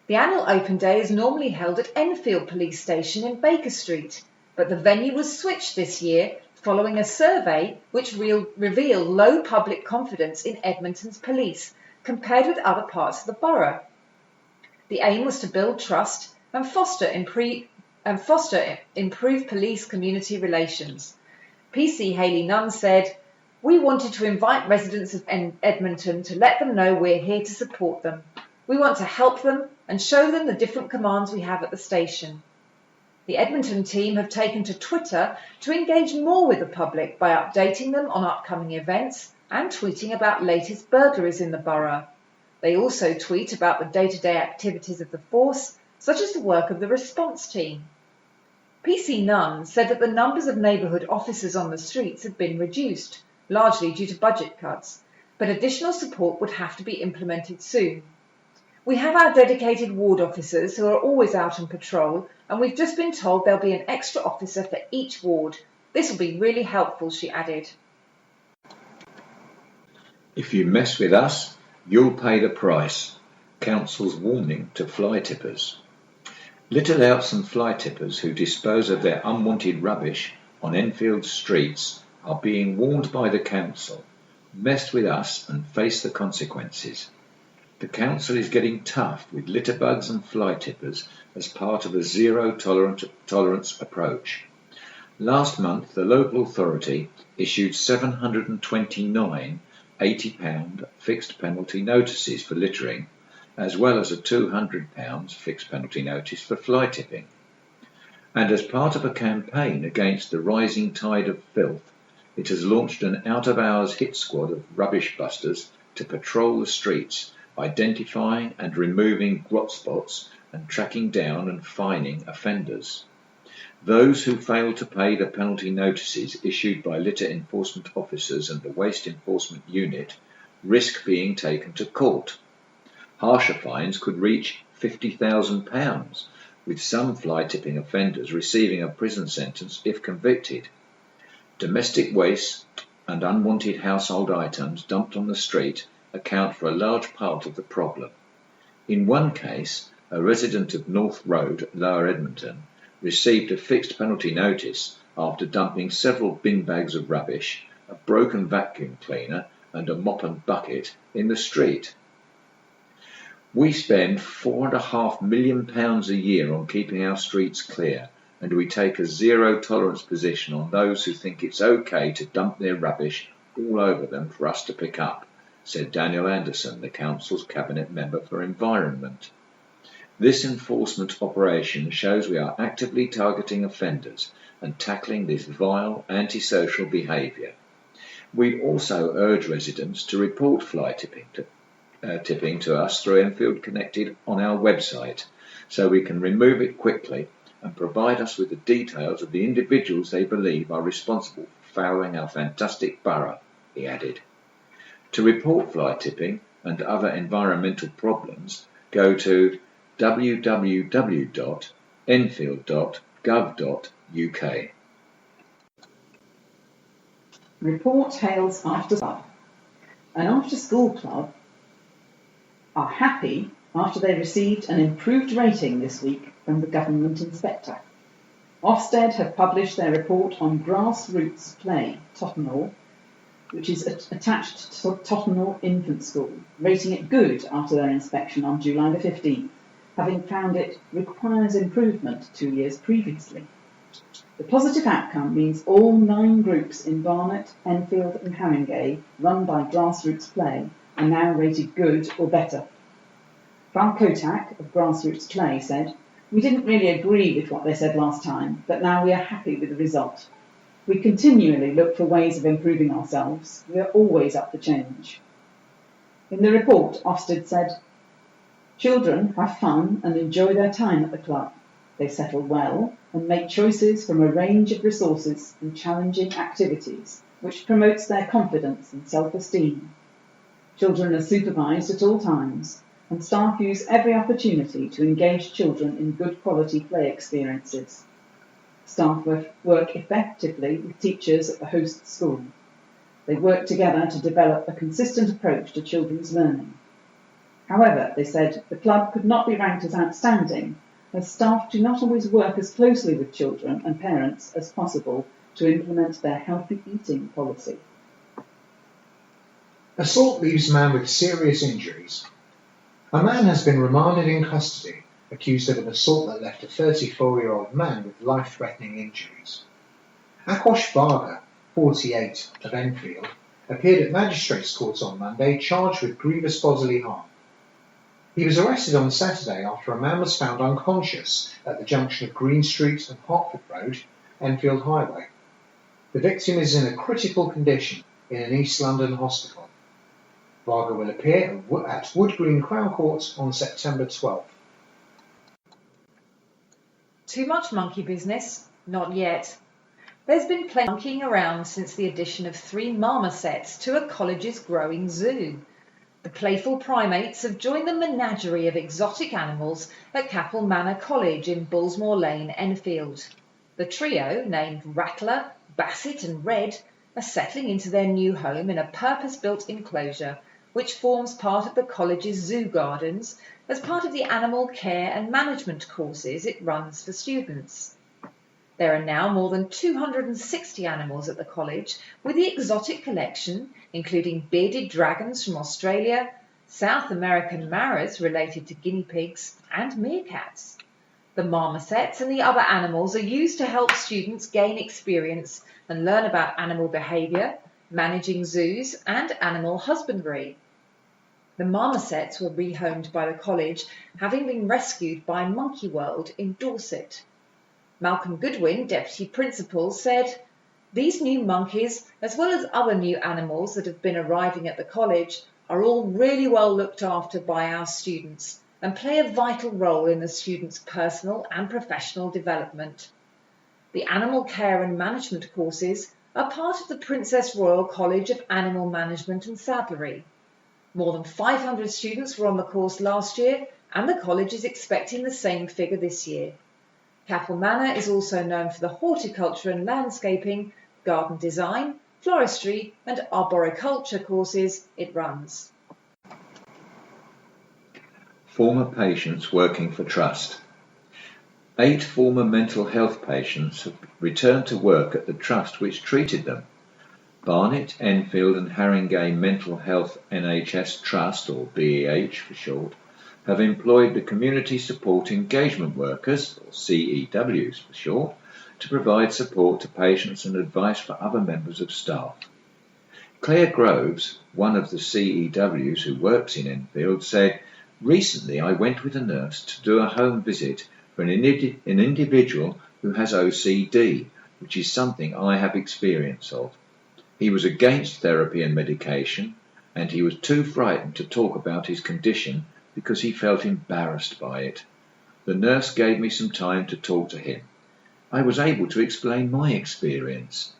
The annual Open Day is normally held at Enfield Police Station in Baker Street, but the venue was switched this year following a survey which revealed low public confidence in Edmonton's police compared with other parts of the borough. The aim was to build trust and foster improved police-community relations. PC Hayley Nunn said, "We wanted to invite residents of Edmonton to let them know we're here to support them. We want to help them and show them the different commands we have at the station." The Edmonton team have taken to Twitter to engage more with the public by updating them on upcoming events and tweeting about latest burglaries in the borough. They also tweet about the day-to-day activities of the force, such as the work of the response team. PC Nunn said that the numbers of neighbourhood officers on the streets had been reduced, largely due to budget cuts, but additional support would have to be implemented soon. "We have our dedicated ward officers who are always out on patrol, and we've just been told there'll be an extra officer for each ward. This will be really helpful," she added. If you mess with us, you'll pay the price. Council's warning to fly tippers. Little outs and fly tippers who dispose of their unwanted rubbish on Enfield streets are being warned by the council. Mess with us and face the consequences. The council is getting tough with litterbugs and fly tippers as part of a zero tolerance approach. Last month, the local authority issued 729 £80 fixed penalty notices for littering, as well as a £200 fixed penalty notice for fly tipping. And as part of a campaign against the rising tide of filth, it has launched an out-of-hours hit squad of rubbish busters to patrol the streets, identifying and removing grot spots and tracking down and fining offenders. Those who fail to pay the penalty notices issued by litter enforcement officers and the waste enforcement unit risk being taken to court. Harsher fines could reach £50,000, with some fly tipping offenders receiving a prison sentence if convicted. Domestic waste and unwanted household items dumped on the street account for a large part of the problem. In one case, a resident of North Road, Lower Edmonton, received a fixed penalty notice after dumping several bin bags of rubbish, a broken vacuum cleaner and a mop and bucket in the street. We spend £4.5 million a year on keeping our streets clear, and we take a zero tolerance position on those who think it's okay to dump their rubbish all over them for us to pick up, said Daniel Anderson, the Council's Cabinet Member for Environment. This enforcement operation shows we are actively targeting offenders and tackling this vile antisocial behaviour. We also urge residents to report fly tipping to us through Enfield Connected on our website, so we can remove it quickly and provide us with the details of the individuals they believe are responsible for fouling our fantastic borough, he added. To report fly tipping and other environmental problems, go to www.enfield.gov.uk. Report hails After Club. An after-school club are happy after they received an improved rating this week from the government inspector. Ofsted have published their report on grassroots play, Tottenhall, which is attached to Tottenhall Infant School, rating it good after their inspection on July the 15th, having found it requires improvement 2 years previously. The positive outcome means all 9 groups in Barnet, Enfield and Haringey, run by Grassroots Play, are now rated good or better. Frank Kotak of Grassroots Play said, "We didn't really agree with what they said last time, but now we are happy with the result. We continually look for ways of improving ourselves. We are always up for change." In the report, Ofsted said, "Children have fun and enjoy their time at the club. They settle well and make choices from a range of resources and challenging activities, which promotes their confidence and self-esteem. Children are supervised at all times, and staff use every opportunity to engage children in good quality play experiences. Staff work effectively with teachers at the host school. They work together to develop a consistent approach to children's learning. However, they said, the club could not be ranked as outstanding, as staff do not always work as closely with children and parents as possible to implement their healthy eating policy." Assault leaves man with serious injuries. A man has been remanded in custody, accused of an assault that left a 34-year-old man with life-threatening injuries. Akwash Varga, 48, of Enfield, appeared at Magistrates' Court on Monday, charged with grievous bodily harm. He was arrested on Saturday after a man was found unconscious at the junction of Green Street and Hertford Road, Enfield Highway. The victim is in a critical condition in an East London hospital. Varga will appear at Wood Green Crown Court on September 12th. Too much monkey business? Not yet. There's been plenty of monkeying around since the addition of 3 marmosets to a college's growing zoo. The playful primates have joined the menagerie of exotic animals at Capel Manor College in Bullsmore Lane, Enfield. The trio, named Rattler, Basset and Red, are settling into their new home in a purpose-built enclosure which forms part of the college's zoo gardens as part of the animal care and management courses it runs for students. There are now more than 260 animals at the college, with the exotic collection, including bearded dragons from Australia, South American maras related to guinea pigs, and meerkats. The marmosets and the other animals are used to help students gain experience and learn about animal behaviour, managing zoos, and animal husbandry. The marmosets were rehomed by the college, having been rescued by Monkey World in Dorset. Malcolm Goodwin, Deputy Principal, said, "These new monkeys, as well as other new animals that have been arriving at the college, are all really well looked after by our students and play a vital role in the students' personal and professional development. The animal care and management courses are part of the Princess Royal College of Animal Management and Saddlery. More than 500 students were on the course last year, and the college is expecting the same figure this year. Capel Manor is also known for the horticulture and landscaping, garden design, floristry and arboriculture courses it runs." Former patients working for Trust. 8 former mental health patients have returned to work at the Trust which treated them. Barnet, Enfield and Haringey Mental Health NHS Trust, or BEH for short, have employed the Community Support Engagement Workers, or CEWs for short, to provide support to patients and advice for other members of staff. Claire Groves, one of the CEWs who works in Enfield, said, "Recently I went with a nurse to do a home visit for an individual who has OCD, which is something I have experience of. He was against therapy and medication, and he was too frightened to talk about his condition because he felt embarrassed by it. The nurse gave me some time to talk to him. I was able to explain my experience.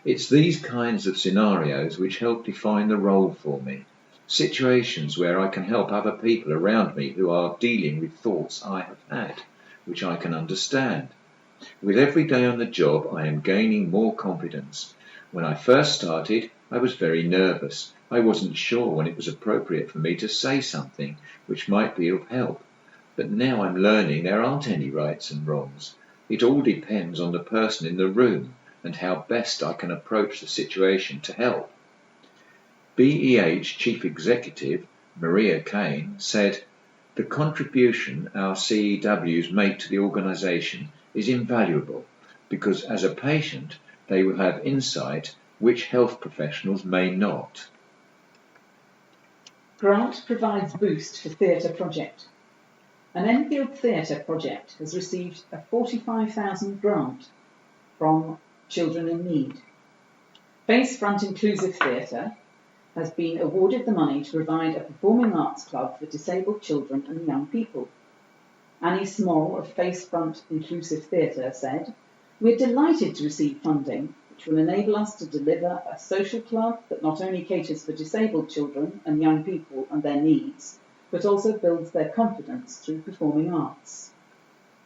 It's these kinds of scenarios which help define the role for me. Situations where I can help other people around me who are dealing with thoughts I have had, which I can understand. With every day on the job, I am gaining more confidence. When I first started, I was very nervous. I wasn't sure when it was appropriate for me to say something which might be of help. But now I'm learning there aren't any rights and wrongs. It all depends on the person in the room and how best I can approach the situation to help." BEH Chief Executive Maria Kane said, "The contribution our CEWs make to the organisation is invaluable because as a patient they will have insight which health professionals may not." Grant provides boost for theatre project. An Enfield theatre project has received a £45,000 grant from Children in Need. Facefront Inclusive Theatre has been awarded the money to provide a performing arts club for disabled children and young people. Annie Small of Facefront Inclusive Theatre said, "We're delighted to receive funding which will enable us to deliver a social club that not only caters for disabled children and young people and their needs, but also builds their confidence through performing arts."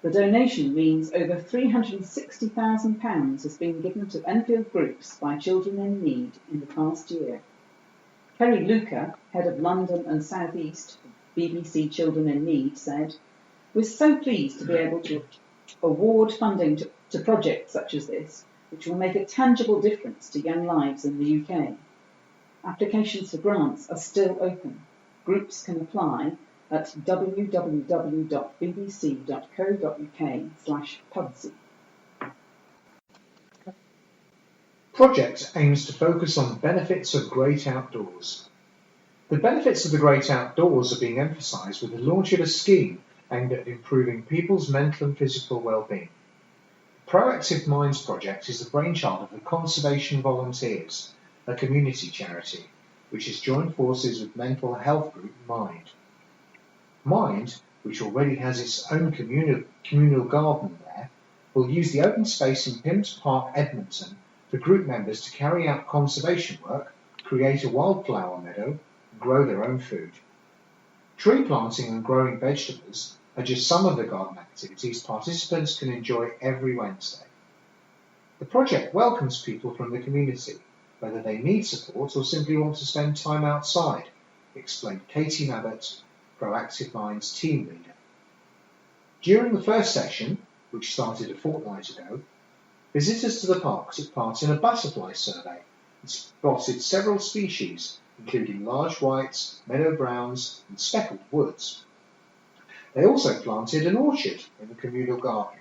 The donation means over £360,000 has been given to Enfield groups by Children in Need in the past year. Kerry Luca, head of London and South East for BBC Children in Need, said, "We're so pleased to be able to award funding to projects such as this, which will make a tangible difference to young lives in the UK. Applications for grants are still open. Groups can apply at www.bbc.co.uk/pubsy. Project aims to focus on the benefits of great outdoors. The benefits of the great outdoors are being emphasised with the launch of a scheme aimed at improving people's mental and physical well-being. The Proactive Minds project is the brainchild of the Conservation Volunteers, a community charity, which has joined forces with mental health group Mind. Mind, which already has its own communal garden there, will use the open space in Pymmes Park, Edmonton, for group members to carry out conservation work, create a wildflower meadow, and grow their own food. Tree planting and growing vegetables are just some of the garden activities participants can enjoy every Wednesday. The project welcomes people from the community, whether they need support or simply want to spend time outside, explained Katie Mabbott, Proactive Minds team leader. During the first session, which started a fortnight ago, visitors to the park took part in a butterfly survey and spotted several species, including large whites, meadow browns and speckled woods. They also planted an orchard in the communal garden.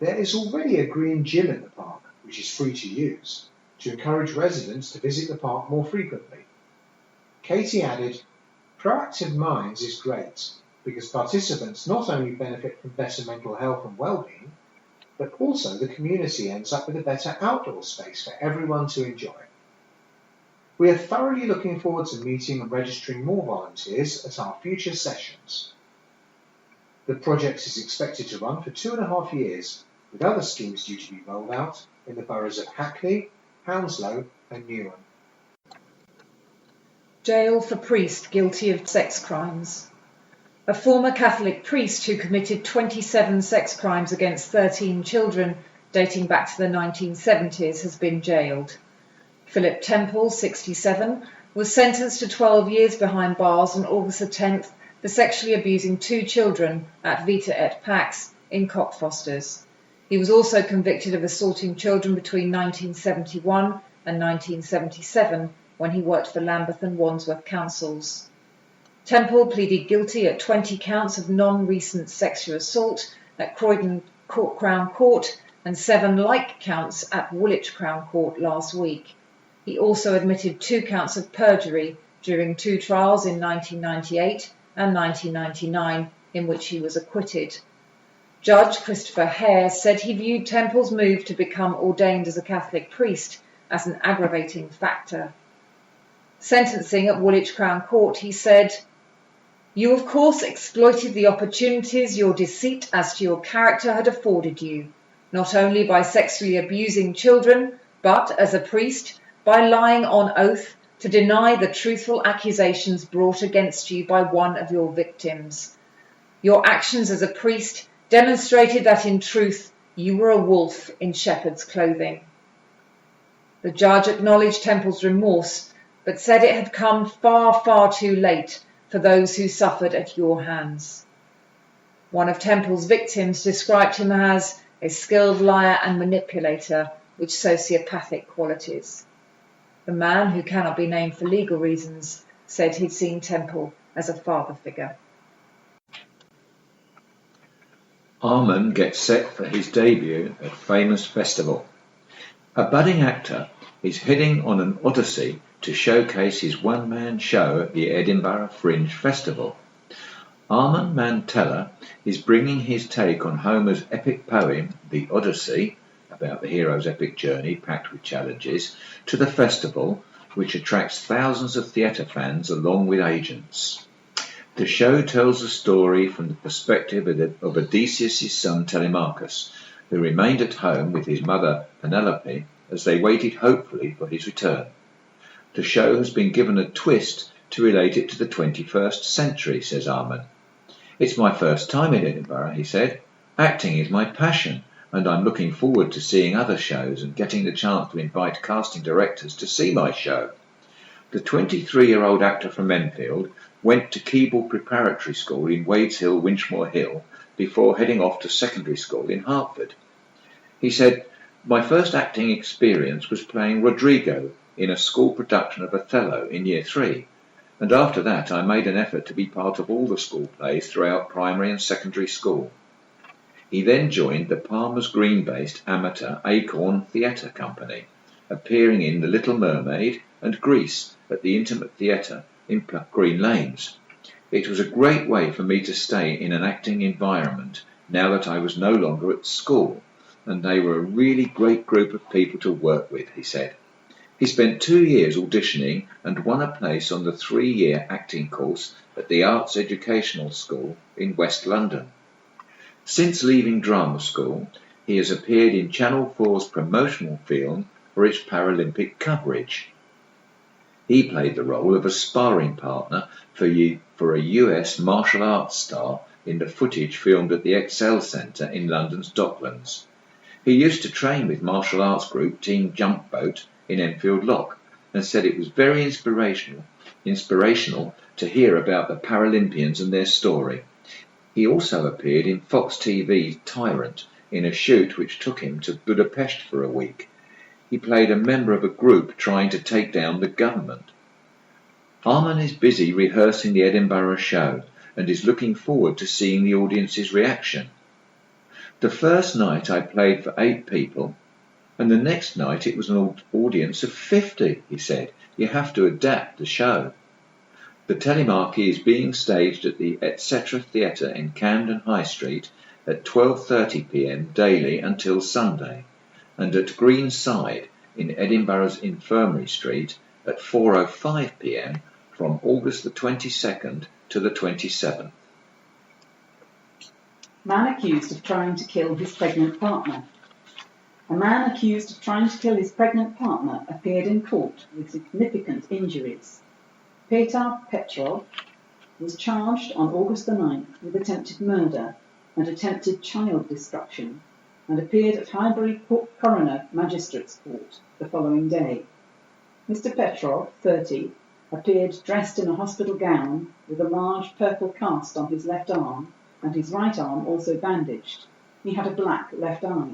There is already a green gym in the park, which is free to use, to encourage residents to visit the park more frequently. Katie added, "Proactive Minds is great because participants not only benefit from better mental health and well-being, but also the community ends up with a better outdoor space for everyone to enjoy." We are thoroughly looking forward to meeting and registering more volunteers at our future sessions. The project is expected to run for 2.5 years, with other schemes due to be rolled out in the boroughs of Hackney, Hounslow and Newham. Jail for priest guilty of sex crimes. A former Catholic priest who committed 27 sex crimes against 13 children dating back to the 1970s has been jailed. Phillip, 67, was sentenced to 12 years behind bars on August the 10th for sexually abusing 2 children at Vita et Pax in Cockfosters. He was also convicted of assaulting children between 1971 and 1977 when he worked for Lambeth and Wandsworth councils. Temple pleaded guilty at 20 counts of non-recent sexual assault at Croydon Crown Court and 7 like counts at Woolwich Crown Court last week. He also admitted 2 counts of perjury during 2 trials in 1998 and 1999 in which he was acquitted. Judge Christopher Hare said he viewed Temple's move to become ordained as a Catholic priest as an aggravating factor. Sentencing at Woolwich Crown Court, he said, "You of course exploited the opportunities your deceit as to your character had afforded you, not only by sexually abusing children, but, as a priest, by lying on oath to deny the truthful accusations brought against you by one of your victims. Your actions as a priest demonstrated that in truth you were a wolf in shepherd's clothing." The judge acknowledged Temple's remorse, but said it had come far, far too late for those who suffered at your hands. One of Temple's victims described him as a skilled liar and manipulator with sociopathic qualities. The man, who cannot be named for legal reasons, said he'd seen Temple as a father figure. Arman gets set for his debut at famous festival. A budding actor is heading on an odyssey to showcase his one-man show at the Edinburgh Fringe Festival. Arman Mantella is bringing his take on Homer's epic poem, The Odyssey, about the hero's epic journey packed with challenges, to the festival, which attracts thousands of theatre fans along with agents. The show tells the story from the perspective of Odysseus' son Telemachus, who remained at home with his mother Penelope as they waited hopefully for his return. The show has been given a twist to relate it to the 21st century, says Arman. "It's my first time in Edinburgh," he said. "Acting is my passion, and I'm looking forward to seeing other shows and getting the chance to invite casting directors to see my show." The 23-year-old actor from Enfield went to Keble Preparatory School in Wades Hill, Winchmore Hill, before heading off to secondary school in Hertford. He said, "My first acting experience was playing Rodrigo in a school production of Othello in Year 3, and after that I made an effort to be part of all the school plays throughout primary and secondary school." He then joined the Palmer's Green-based amateur Acorn Theatre Company, appearing in The Little Mermaid and Grease at the Intimate Theatre in Green Lanes. "It was a great way for me to stay in an acting environment now that I was no longer at school, and they were a really great group of people to work with," he said. He spent 2 years auditioning and won a place on the 3-year acting course at the Arts Educational School in West London. Since leaving drama school, he has appeared in Channel 4's promotional film for its Paralympic coverage. He played the role of a sparring partner for a US martial arts star in the footage filmed at the Excel Centre in London's Docklands. He used to train with martial arts group Team Jump Boat in Enfield Lock and said it was very inspirational to hear about the Paralympians and their story. He also appeared in Fox TV's Tyrant in a shoot which took him to Budapest for a week. He played a member of a group trying to take down the government. Arman is busy rehearsing the Edinburgh show and is looking forward to seeing the audience's reaction. "The first night I played for 8 people, and the next night it was an audience of 50, he said. "You have to adapt the show." The Telemarquee is being staged at the Etc. Theatre in Camden High Street at 12:30 p.m. daily until Sunday, and at Greenside in Edinburgh's Infirmary Street at 4:05 p.m. from August the 22nd to the 27th. Man accused of trying to kill his pregnant partner. A man accused of trying to kill his pregnant partner appeared in court with significant injuries. Petar Petrov was charged on August the 9th with attempted murder and attempted child destruction and appeared at Highbury Coroner Magistrates Court the following day. Mr. Petrov, 30, appeared dressed in a hospital gown with a large purple cast on his left arm and his right arm also bandaged. He had a black left eye.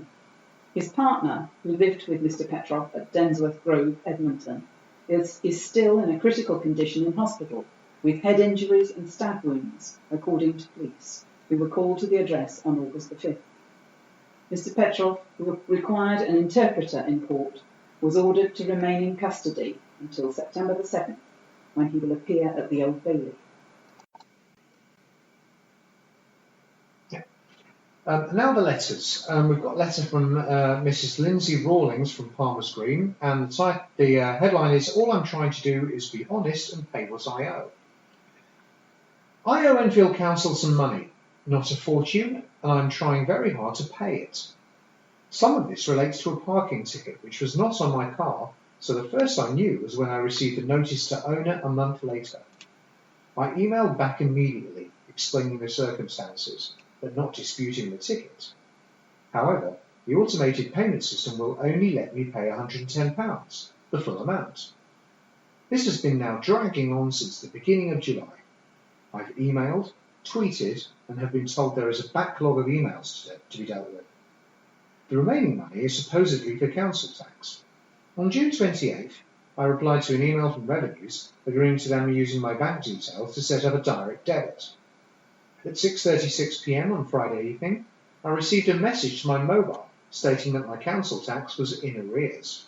His partner, who lived with Mr. Petrov at Densworth Grove, Edmonton, is still in a critical condition in hospital with head injuries and stab wounds, according to police, who were called to the address on August the 5th. Mr. Petrov, who required an interpreter in court, was ordered to remain in custody until September the 7th, when he will appear at the Old Bailey. Now the letters. We've got a letter from Mrs. Lindsay Rawlings from Palmer's Green, and the headline is, "All I'm trying to do is be honest and pay what I owe." I owe Enfield Council some money, not a fortune, and I'm trying very hard to pay it. Some of this relates to a parking ticket, which was not on my car, so the first I knew was when I received a notice to owner a month later. I emailed back immediately, explaining the circumstances, but not disputing the ticket. However, the automated payment system will only let me pay £110, the full amount. This has been now dragging on since the beginning of July. I've emailed, tweeted, and have been told there is a backlog of emails to be dealt with. The remaining money is supposedly for council tax. On June 28th, I replied to an email from Revenues agreeing to them using my bank details to set up a direct debit. At 6:36 p.m. on Friday evening, I received a message to my mobile stating that my council tax was in arrears.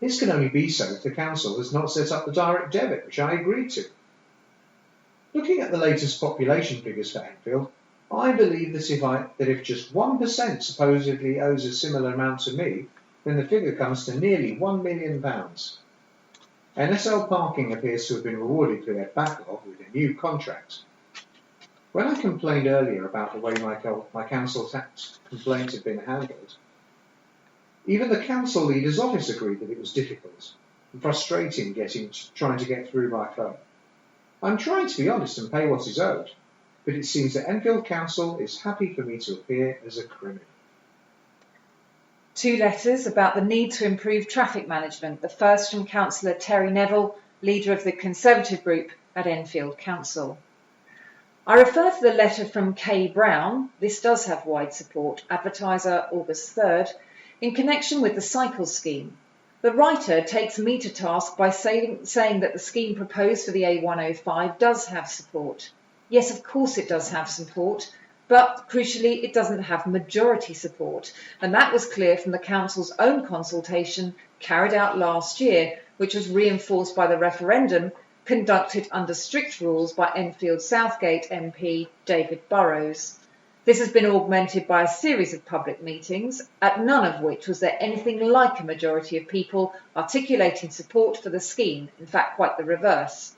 This can only be so if the council has not set up the direct debit, which I agreed to. Looking at the latest population figures for Enfield, I believe that if just 1% supposedly owes a similar amount to me, then the figure comes to nearly £1 million. NSL Parking appears to have been rewarded for their backlog with a new contract. When I complained earlier about the way my council tax complaint had been handled, even the council leader's office agreed that it was difficult and frustrating trying to get through by phone. I'm trying to be honest and pay what is owed, but it seems that Enfield Council is happy for me to appear as a criminal. 2 letters about the need to improve traffic management. The first from Councillor Terry Neville, leader of the Conservative group at Enfield Council. I refer to the letter from Kay Brown, this does have wide support, Advertiser, August 3rd, in connection with the cycle scheme. The writer takes me to task by saying that the scheme proposed for the A105 does have support. Yes, of course it does have support, but crucially it doesn't have majority support, and that was clear from the Council's own consultation carried out last year, which was reinforced by the referendum conducted under strict rules by Enfield Southgate MP David Burrows. This has been augmented by a series of public meetings, at none of which was there anything like a majority of people articulating support for the scheme, in fact quite the reverse.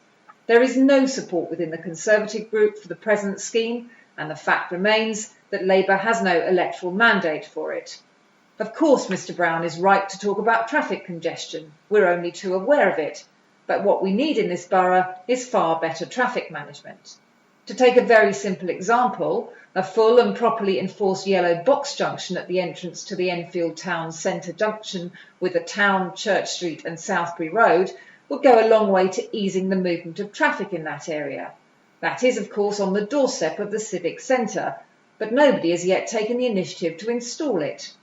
There is no support within the Conservative group for the present scheme, and the fact remains that Labour has no electoral mandate for it. Of course, Mr Brown is right to talk about traffic congestion. We're only too aware of it. But what we need in this borough is far better traffic management. To take a very simple example, a full and properly enforced yellow box junction at the entrance to the Enfield Town Centre junction with the Town, Church Street and Southbury Road would go a long way to easing the movement of traffic in that area. That is, of course, on the doorstep of the Civic Centre, but nobody has yet taken the initiative to install it.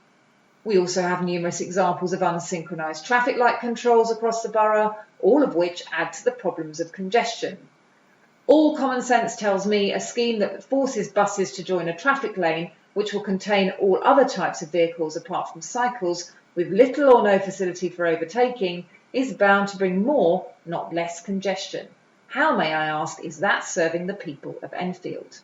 We also have numerous examples of unsynchronised traffic light controls across the borough, all of which add to the problems of congestion. All common sense tells me a scheme that forces buses to join a traffic lane, which will contain all other types of vehicles apart from cycles, with little or no facility for overtaking, is bound to bring more, not less, congestion. How, may I ask, is that serving the people of Enfield?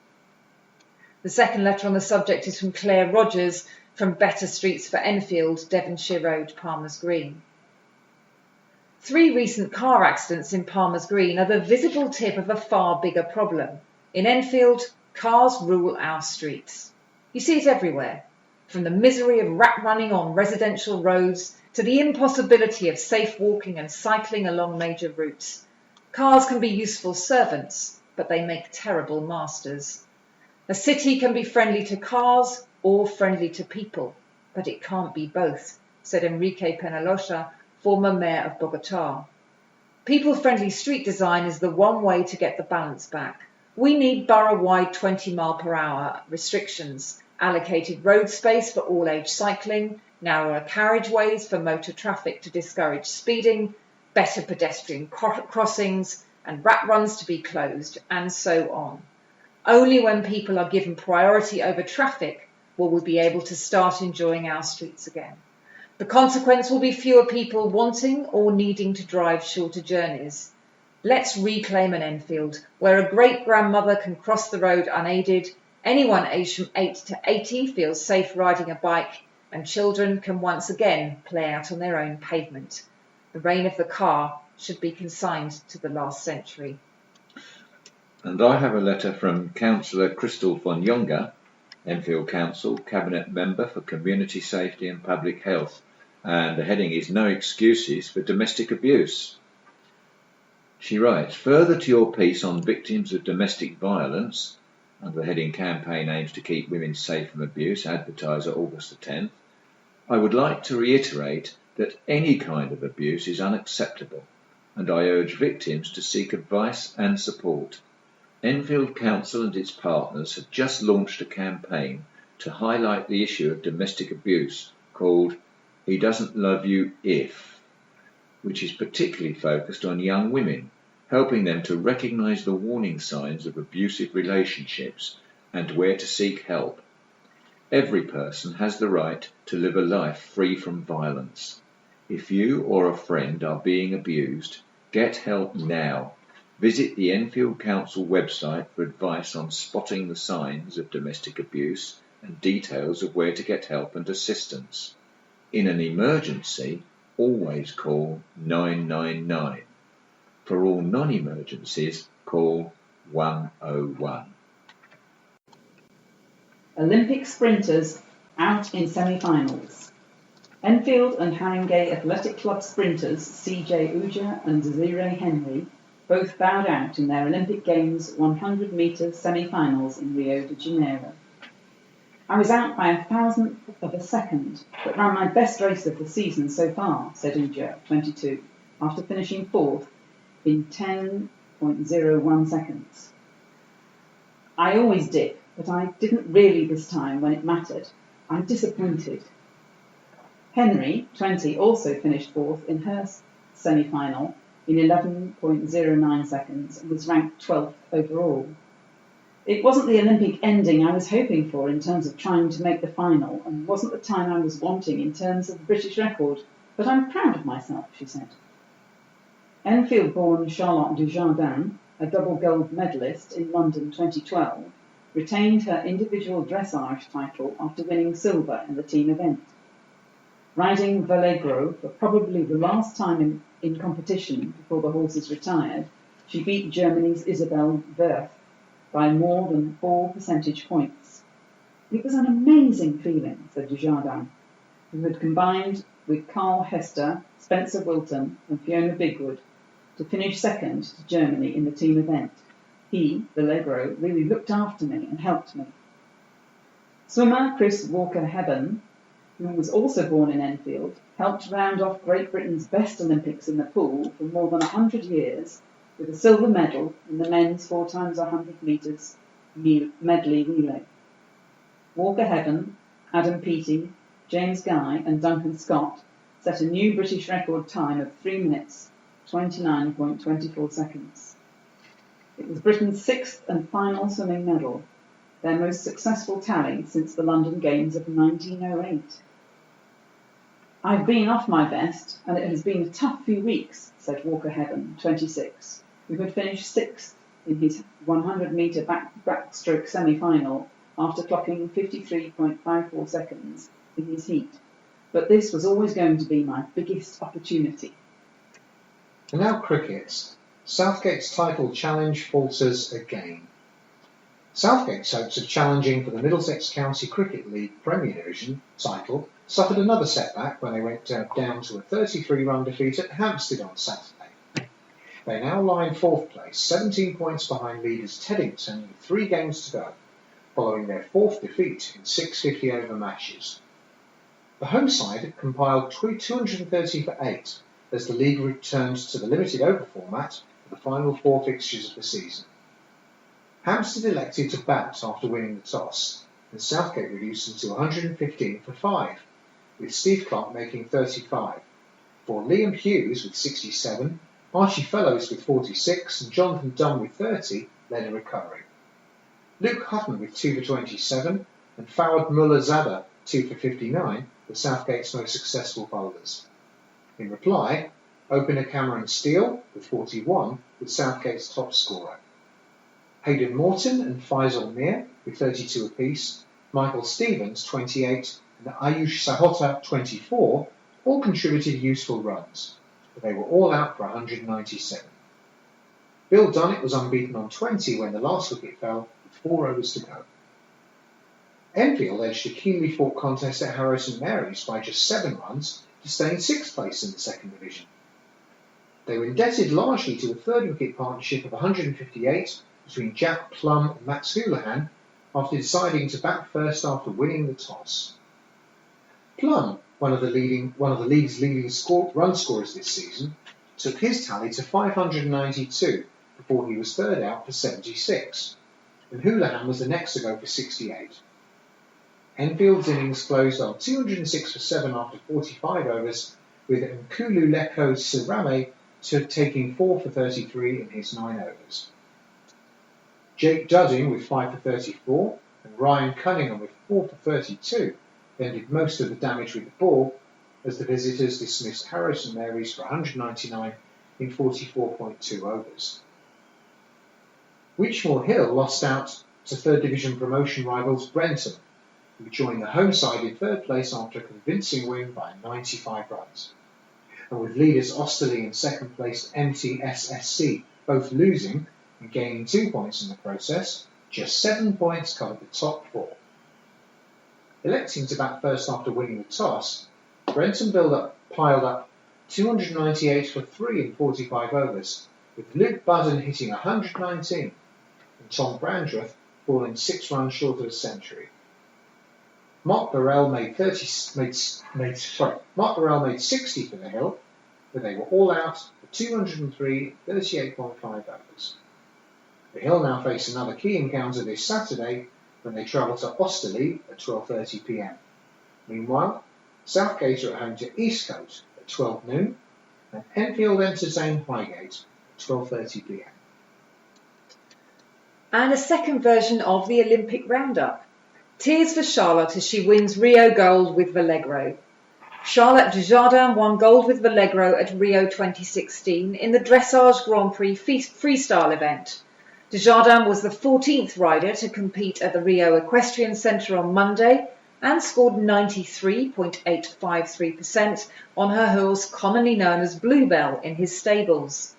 The second letter on the subject is from Claire Rogers, from Better Streets for Enfield, Devonshire Road, Palmer's Green. 3 recent car accidents in Palmer's Green are the visible tip of a far bigger problem. In Enfield, cars rule our streets. You see it everywhere, from the misery of rat running on residential roads to the impossibility of safe walking and cycling along major routes. Cars can be useful servants, but they make terrible masters. A city can be friendly to cars or friendly to people, but it can't be both, said Enrique Penalosa, former mayor of Bogotá. People-friendly street design is the one way to get the balance back. We need borough-wide 20-mile-per-hour restrictions, allocated road space for all-age cycling, narrower carriageways for motor traffic to discourage speeding, better pedestrian crossings, and rat runs to be closed, and so on. Only when people are given priority over traffic will we be able to start enjoying our streets again. The consequence will be fewer people wanting or needing to drive shorter journeys. Let's reclaim an Enfield where a great-grandmother can cross the road unaided, anyone aged from 8 to 80 feels safe riding a bike, and children can once again play out on their own pavement. The reign of the car should be consigned to the last century. And I have a letter from Councillor Crystal von Younger, Enfield Council, Cabinet Member for Community Safety and Public Health, and the heading is No Excuses for Domestic Abuse. She writes, further to your piece on victims of domestic violence, under the heading Campaign aims to keep women safe from abuse, Advertiser, August the 10th, I would like to reiterate that any kind of abuse is unacceptable, and I urge victims to seek advice and support. Enfield Council and its partners have just launched a campaign to highlight the issue of domestic abuse called He Doesn't Love You If, which is particularly focused on young women, helping them to recognise the warning signs of abusive relationships and where to seek help. Every person has the right to live a life free from violence. If you or a friend are being abused, get help now. Visit the Enfield Council website for advice on spotting the signs of domestic abuse and details of where to get help and assistance. In an emergency, always call 999. For all non-emergencies, call 101. Olympic sprinters out in semi-finals. Enfield and Haringey Athletic Club sprinters CJ Uja and Desiree Henry both bowed out in their Olympic Games 100 metres semi-finals in Rio de Janeiro. I was out by 1,000th of a second, but ran my best race of the season so far, said Uja, 22, after finishing fourth in 10.01 seconds. I always dip, but I didn't really this time when it mattered. I'm disappointed. Henry, 20, also finished fourth in her semi-final in 11.09 seconds and was ranked 12th overall. It wasn't the Olympic ending I was hoping for in terms of trying to make the final, and wasn't the time I was wanting in terms of the British record, but I'm proud of myself, she said. Enfield-born Charlotte Dujardin, a double gold medalist in London 2012, retained her individual dressage title after winning silver in the team event. Riding Vallegro for probably the last time in competition before the horses retired, she beat Germany's Isabel Werth by more than 4 percentage points. It was an amazing feeling, said Dujardin, who had combined with Carl Hester, Spencer Wilton and Fiona Bigwood to finish second to Germany in the team event. He, Vallegro, really looked after me and helped me. Swimmer Chris Walker-Hebben, who was also born in Enfield, helped round off Great Britain's best Olympics in the pool for more than 100 years with a silver medal in the men's 4x100 metres medley relay. Walker-Hebben, Adam Peaty, James Guy and Duncan Scott set a new British record time of 3 minutes, 29.24 seconds. It was Britain's 6th and final swimming medal, their most successful tally since the London Games of 1908. I've been off my best, and it has been a tough few weeks, said Walker-Hebben, 26, who had finished 6th in his 100-metre backstroke semi-final after clocking 53.54 seconds in his heat. But this was always going to be my biggest opportunity. And now cricket. Southgate's title challenge falters again. Southgate's hopes of challenging for the Middlesex County Cricket League Premier Division title suffered another setback when they went down to a 33-run defeat at Hampstead on Saturday. They now lie in 4th place, 17 points behind leaders Teddington with 3 games to go, following their 4th defeat in 6 50-over matches. The home side had compiled 230 for 8, as the league returned to the limited over format for the final 4 fixtures of the season. Hampstead elected to bat after winning the toss, and Southgate reduced them to 115 for 5, with Steve Clark making 35, for Liam Hughes with 67, Archie Fellows with 46 and Jonathan Dunn with 30 led a recovery. Luke Hutton with 2 for 27 and Fawad Mullazada 2 for 59 were Southgate's most successful bowlers. In reply, opener Cameron Steele with 41 was Southgate's top scorer. Hayden Morton and Faisal Mir with 32 apiece, Michael Stevens 28 and Ayush Sahota 24 all contributed useful runs, but they were all out for 197. Bill Dunnett was unbeaten on 20 when the last wicket fell with 4 overs to go. Enfield edged a keenly fought contest at Harrow St Mary's by just 7 runs to stay in 6th place in the second division. They were indebted largely to a third wicket partnership of 158 between Jack Plum and Max Houlihan after deciding to bat first after winning the toss. Plum, one of the league's leading run scorers this season, took his tally to 592 before he was third out for 76, and Houlihan was the next to go for 68. Enfield's innings closed on 206 for 7 after 45 overs, with Nkululeko Sirame taking 4 for 33 in his 9 overs. Jake Dudding with 5 for 34 and Ryan Cunningham with 4 for 32 then did most of the damage with the ball as the visitors dismissed Harrow St Mary's for 199 in 44.2 overs. Wychmore Hill lost out to 3rd Division promotion rivals Brenton, who joined the home side in 3rd place after a convincing win by 95 runs. And with leaders Osterley and 2nd place MTSSC both losing and gaining 2 points in the process, just 7 points covered the top 4. Electing to bat first after winning the toss, Brenton piled up 298 for 3 in 45 overs, with Luke Budden hitting 119 and Tom Brandreth falling 6 runs short of a century. Mark Burrell made 60 for the Hill, but they were all out for 203 in 38.5 overs. The Hill now face another key encounter this Saturday when they travel to Osterley at 12:30 p.m. Meanwhile, Southgate are at home to Eastcote at 12 noon and Enfield entertain Highgate at 12:30 p.m. And a second version of the Olympic roundup. Tears for Charlotte as she wins Rio gold with Vallegro. Charlotte Desjardins won gold with Vallegro at Rio 2016 in the Dressage Grand Prix freestyle event. Desjardins was the 14th rider to compete at the Rio Equestrian Centre on Monday and scored 93.853% on her horse commonly known as Bluebell in his stables.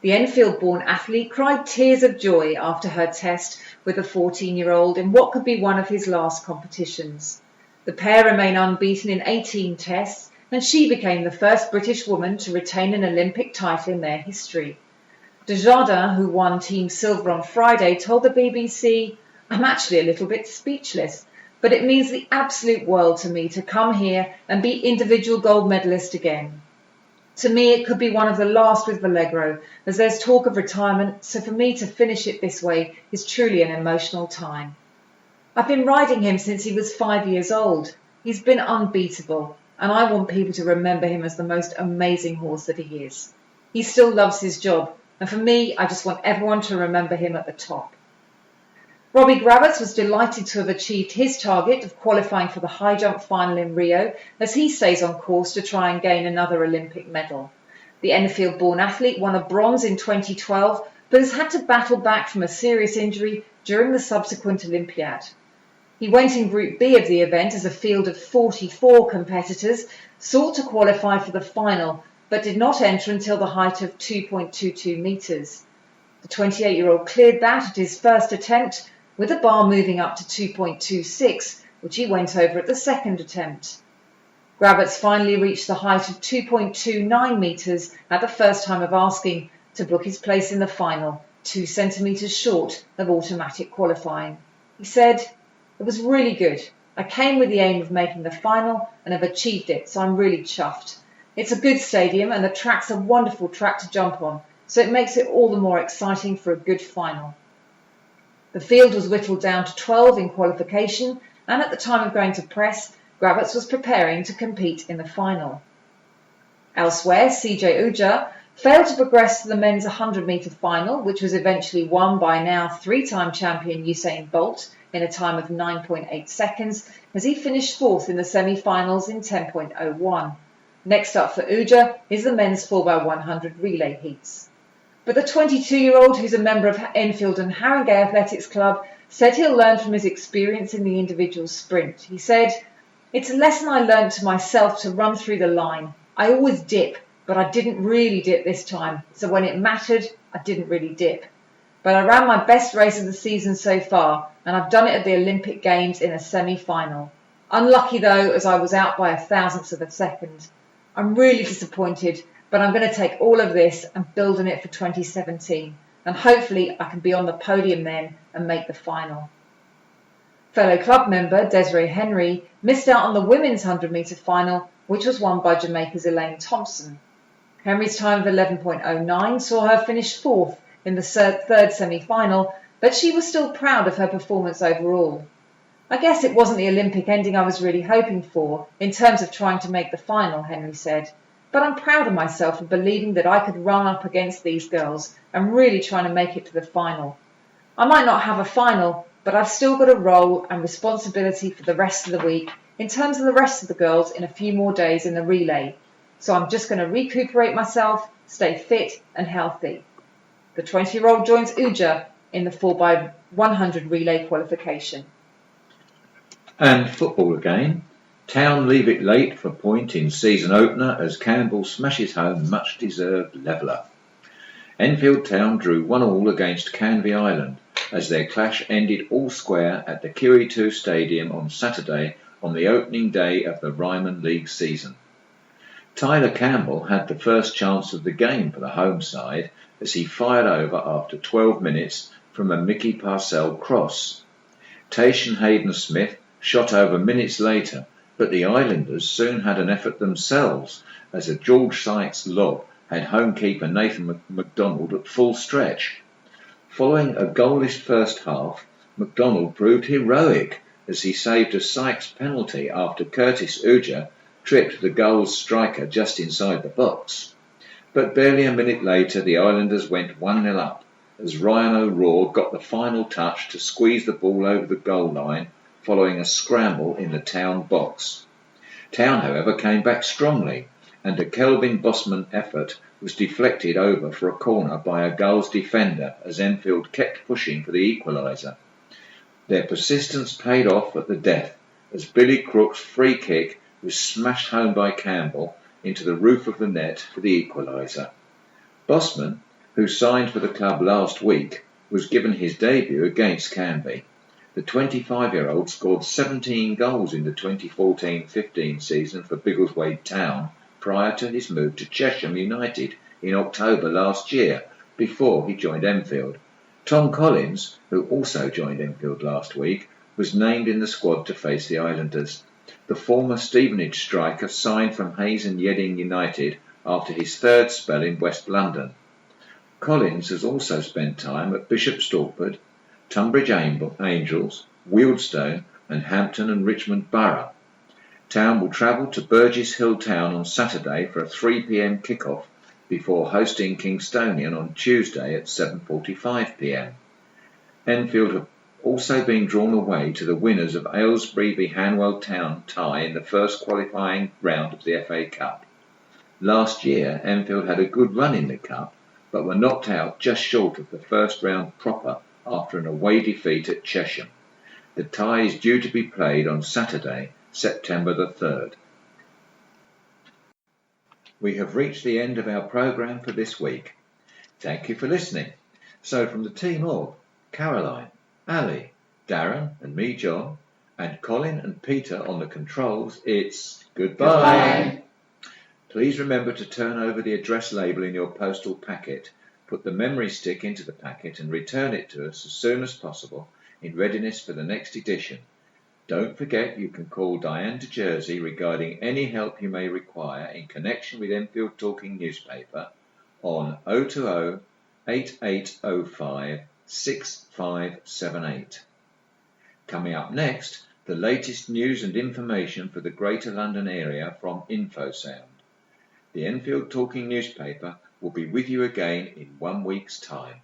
The Enfield-born athlete cried tears of joy after her test with the 14-year-old in what could be one of his last competitions. The pair remain unbeaten in 18 tests, and she became the first British woman to retain an Olympic title in their history. Desjardins, who won Team Silver on Friday, told the BBC, "I'm actually a little bit speechless, but it means the absolute world to me to come here and be individual gold medalist again. To me, it could be one of the last with Vallegro, as there's talk of retirement, so for me to finish it this way is truly an emotional time. I've been riding him since he was 5 years old. He's been unbeatable, and I want people to remember him as the most amazing horse that he is. He still loves his job, and for me, I just want everyone to remember him at the top." Robbie Gravitz was delighted to have achieved his target of qualifying for the high jump final in Rio, as he stays on course to try and gain another Olympic medal. The Enfield-born athlete won a bronze in 2012, but has had to battle back from a serious injury during the subsequent Olympiad. He went in Group B of the event as a field of 44 competitors sought to qualify for the final, but did not enter until the height of 2.22 metres. The 28-year-old cleared that at his first attempt, with the bar moving up to 2.26, which he went over at the second attempt. Gravitz finally reached the height of 2.29 metres at the first time of asking to book his place in the final, 2 centimetres short of automatic qualifying. He said, "It was really good. I came with the aim of making the final and have achieved it, so I'm really chuffed. It's a good stadium and the track's a wonderful track to jump on, so it makes it all the more exciting for a good final. The field was whittled down to 12 in qualification, and at the time of going to press, Gravitz was preparing to compete in the final. Elsewhere, CJ Uja failed to progress to the men's 100-metre final, which was eventually won by now three-time champion Usain Bolt in a time of 9.8 seconds, as he finished fourth in the semi-finals in 10.01. Next up for Uja is the men's 4x100 relay heats. But the 22-year-old, who's a member of Enfield and Haringey Athletics Club, said he'll learn from his experience in the individual sprint. He said, "It's a lesson I learned to myself to run through the line. I always dip, but I didn't really dip this time, so when it mattered, I didn't really dip. But I ran my best race of the season so far, and I've done it at the Olympic Games in a semi-final. Unlucky though, as I was out by 1,000th of a second. I'm really disappointed, but I'm going to take all of this and build on it for 2017, and hopefully I can be on the podium then and make the final." Fellow club member Desiree Henry missed out on the women's 100-metre final, which was won by Jamaica's Elaine Thompson. Henry's time of 11.09 saw her finish fourth in the third semi-final, but she was still proud of her performance overall. "I guess it wasn't the Olympic ending I was really hoping for, in terms of trying to make the final," Henry said. "But I'm proud of myself for believing that I could run up against these girls and really trying to make it to the final. I might not have a final, but I've still got a role and responsibility for the rest of the week in terms of the rest of the girls in a few more days in the relay. So I'm just going to recuperate myself, stay fit and healthy." The 20-year-old joins Uja in the 4x100 relay qualification. And football again. Town leave it late for point in season opener as Campbell smashes home much-deserved leveller. Enfield Town drew 1-1 against Canvey Island as their clash ended all square at the Curie 2 Stadium on Saturday on the opening day of the Ryman League season. Tyler Campbell had the first chance of the game for the home side as he fired over after 12 minutes from a Mickey Parcell cross. Tayshan Hayden-Smith shot over minutes later, but the Islanders soon had an effort themselves as a George Sykes lob had home keeper Nathan MacDonald at full stretch. Following a goalless first half, MacDonald proved heroic as he saved a Sykes penalty after Curtis Uja tripped the goal's striker just inside the box. But barely a minute later the Islanders went 1-0 up as Ryan O'Rourke got the final touch to squeeze the ball over the goal line following a scramble in the Town box. Town, however, came back strongly, and a Kelvin Bosman effort was deflected over for a corner by a goals defender as Enfield kept pushing for the equaliser. Their persistence paid off at the death as Billy Crook's free kick was smashed home by Campbell into the roof of the net for the equaliser. Bosman, who signed for the club last week, was given his debut against Canvey. The 25-year-old scored 17 goals in the 2014-15 season for Biggleswade Town prior to his move to Chesham United in October last year, before he joined Enfield. Tom Collins, who also joined Enfield last week, was named in the squad to face the Islanders. The former Stevenage striker signed from Hayes and Yeading United after his third spell in West London. Collins has also spent time at Bishop Stortford, Tunbridge Angels, Wealdstone and Hampton and Richmond Borough. Town will travel to Burgess Hill Town on Saturday for a 3 p.m. kick-off before hosting Kingstonian on Tuesday at 7:45 p.m. Enfield have also been drawn away to the winners of Aylesbury v Hanwell Town tie in the first qualifying round of the FA Cup. Last year, Enfield had a good run in the Cup, but were knocked out just short of the first round proper after an away defeat at Chesham. The tie is due to be played on Saturday, September the 3rd. We have reached the end of our programme for this week. Thank you for listening. So from the team of Caroline, Ali, Darren and me, John, and Colin and Peter on the controls, it's goodbye. Please remember to turn over the address label in your postal packet, put the memory stick into the packet and return it to us as soon as possible in readiness for the next edition. Don't forget you can call Diane to Jersey regarding any help you may require in connection with Enfield Talking Newspaper on 020 8805 6578. Coming up next, the latest news and information for the Greater London area from InfoSound. The Enfield Talking Newspaper will be with you again in 1 week's time.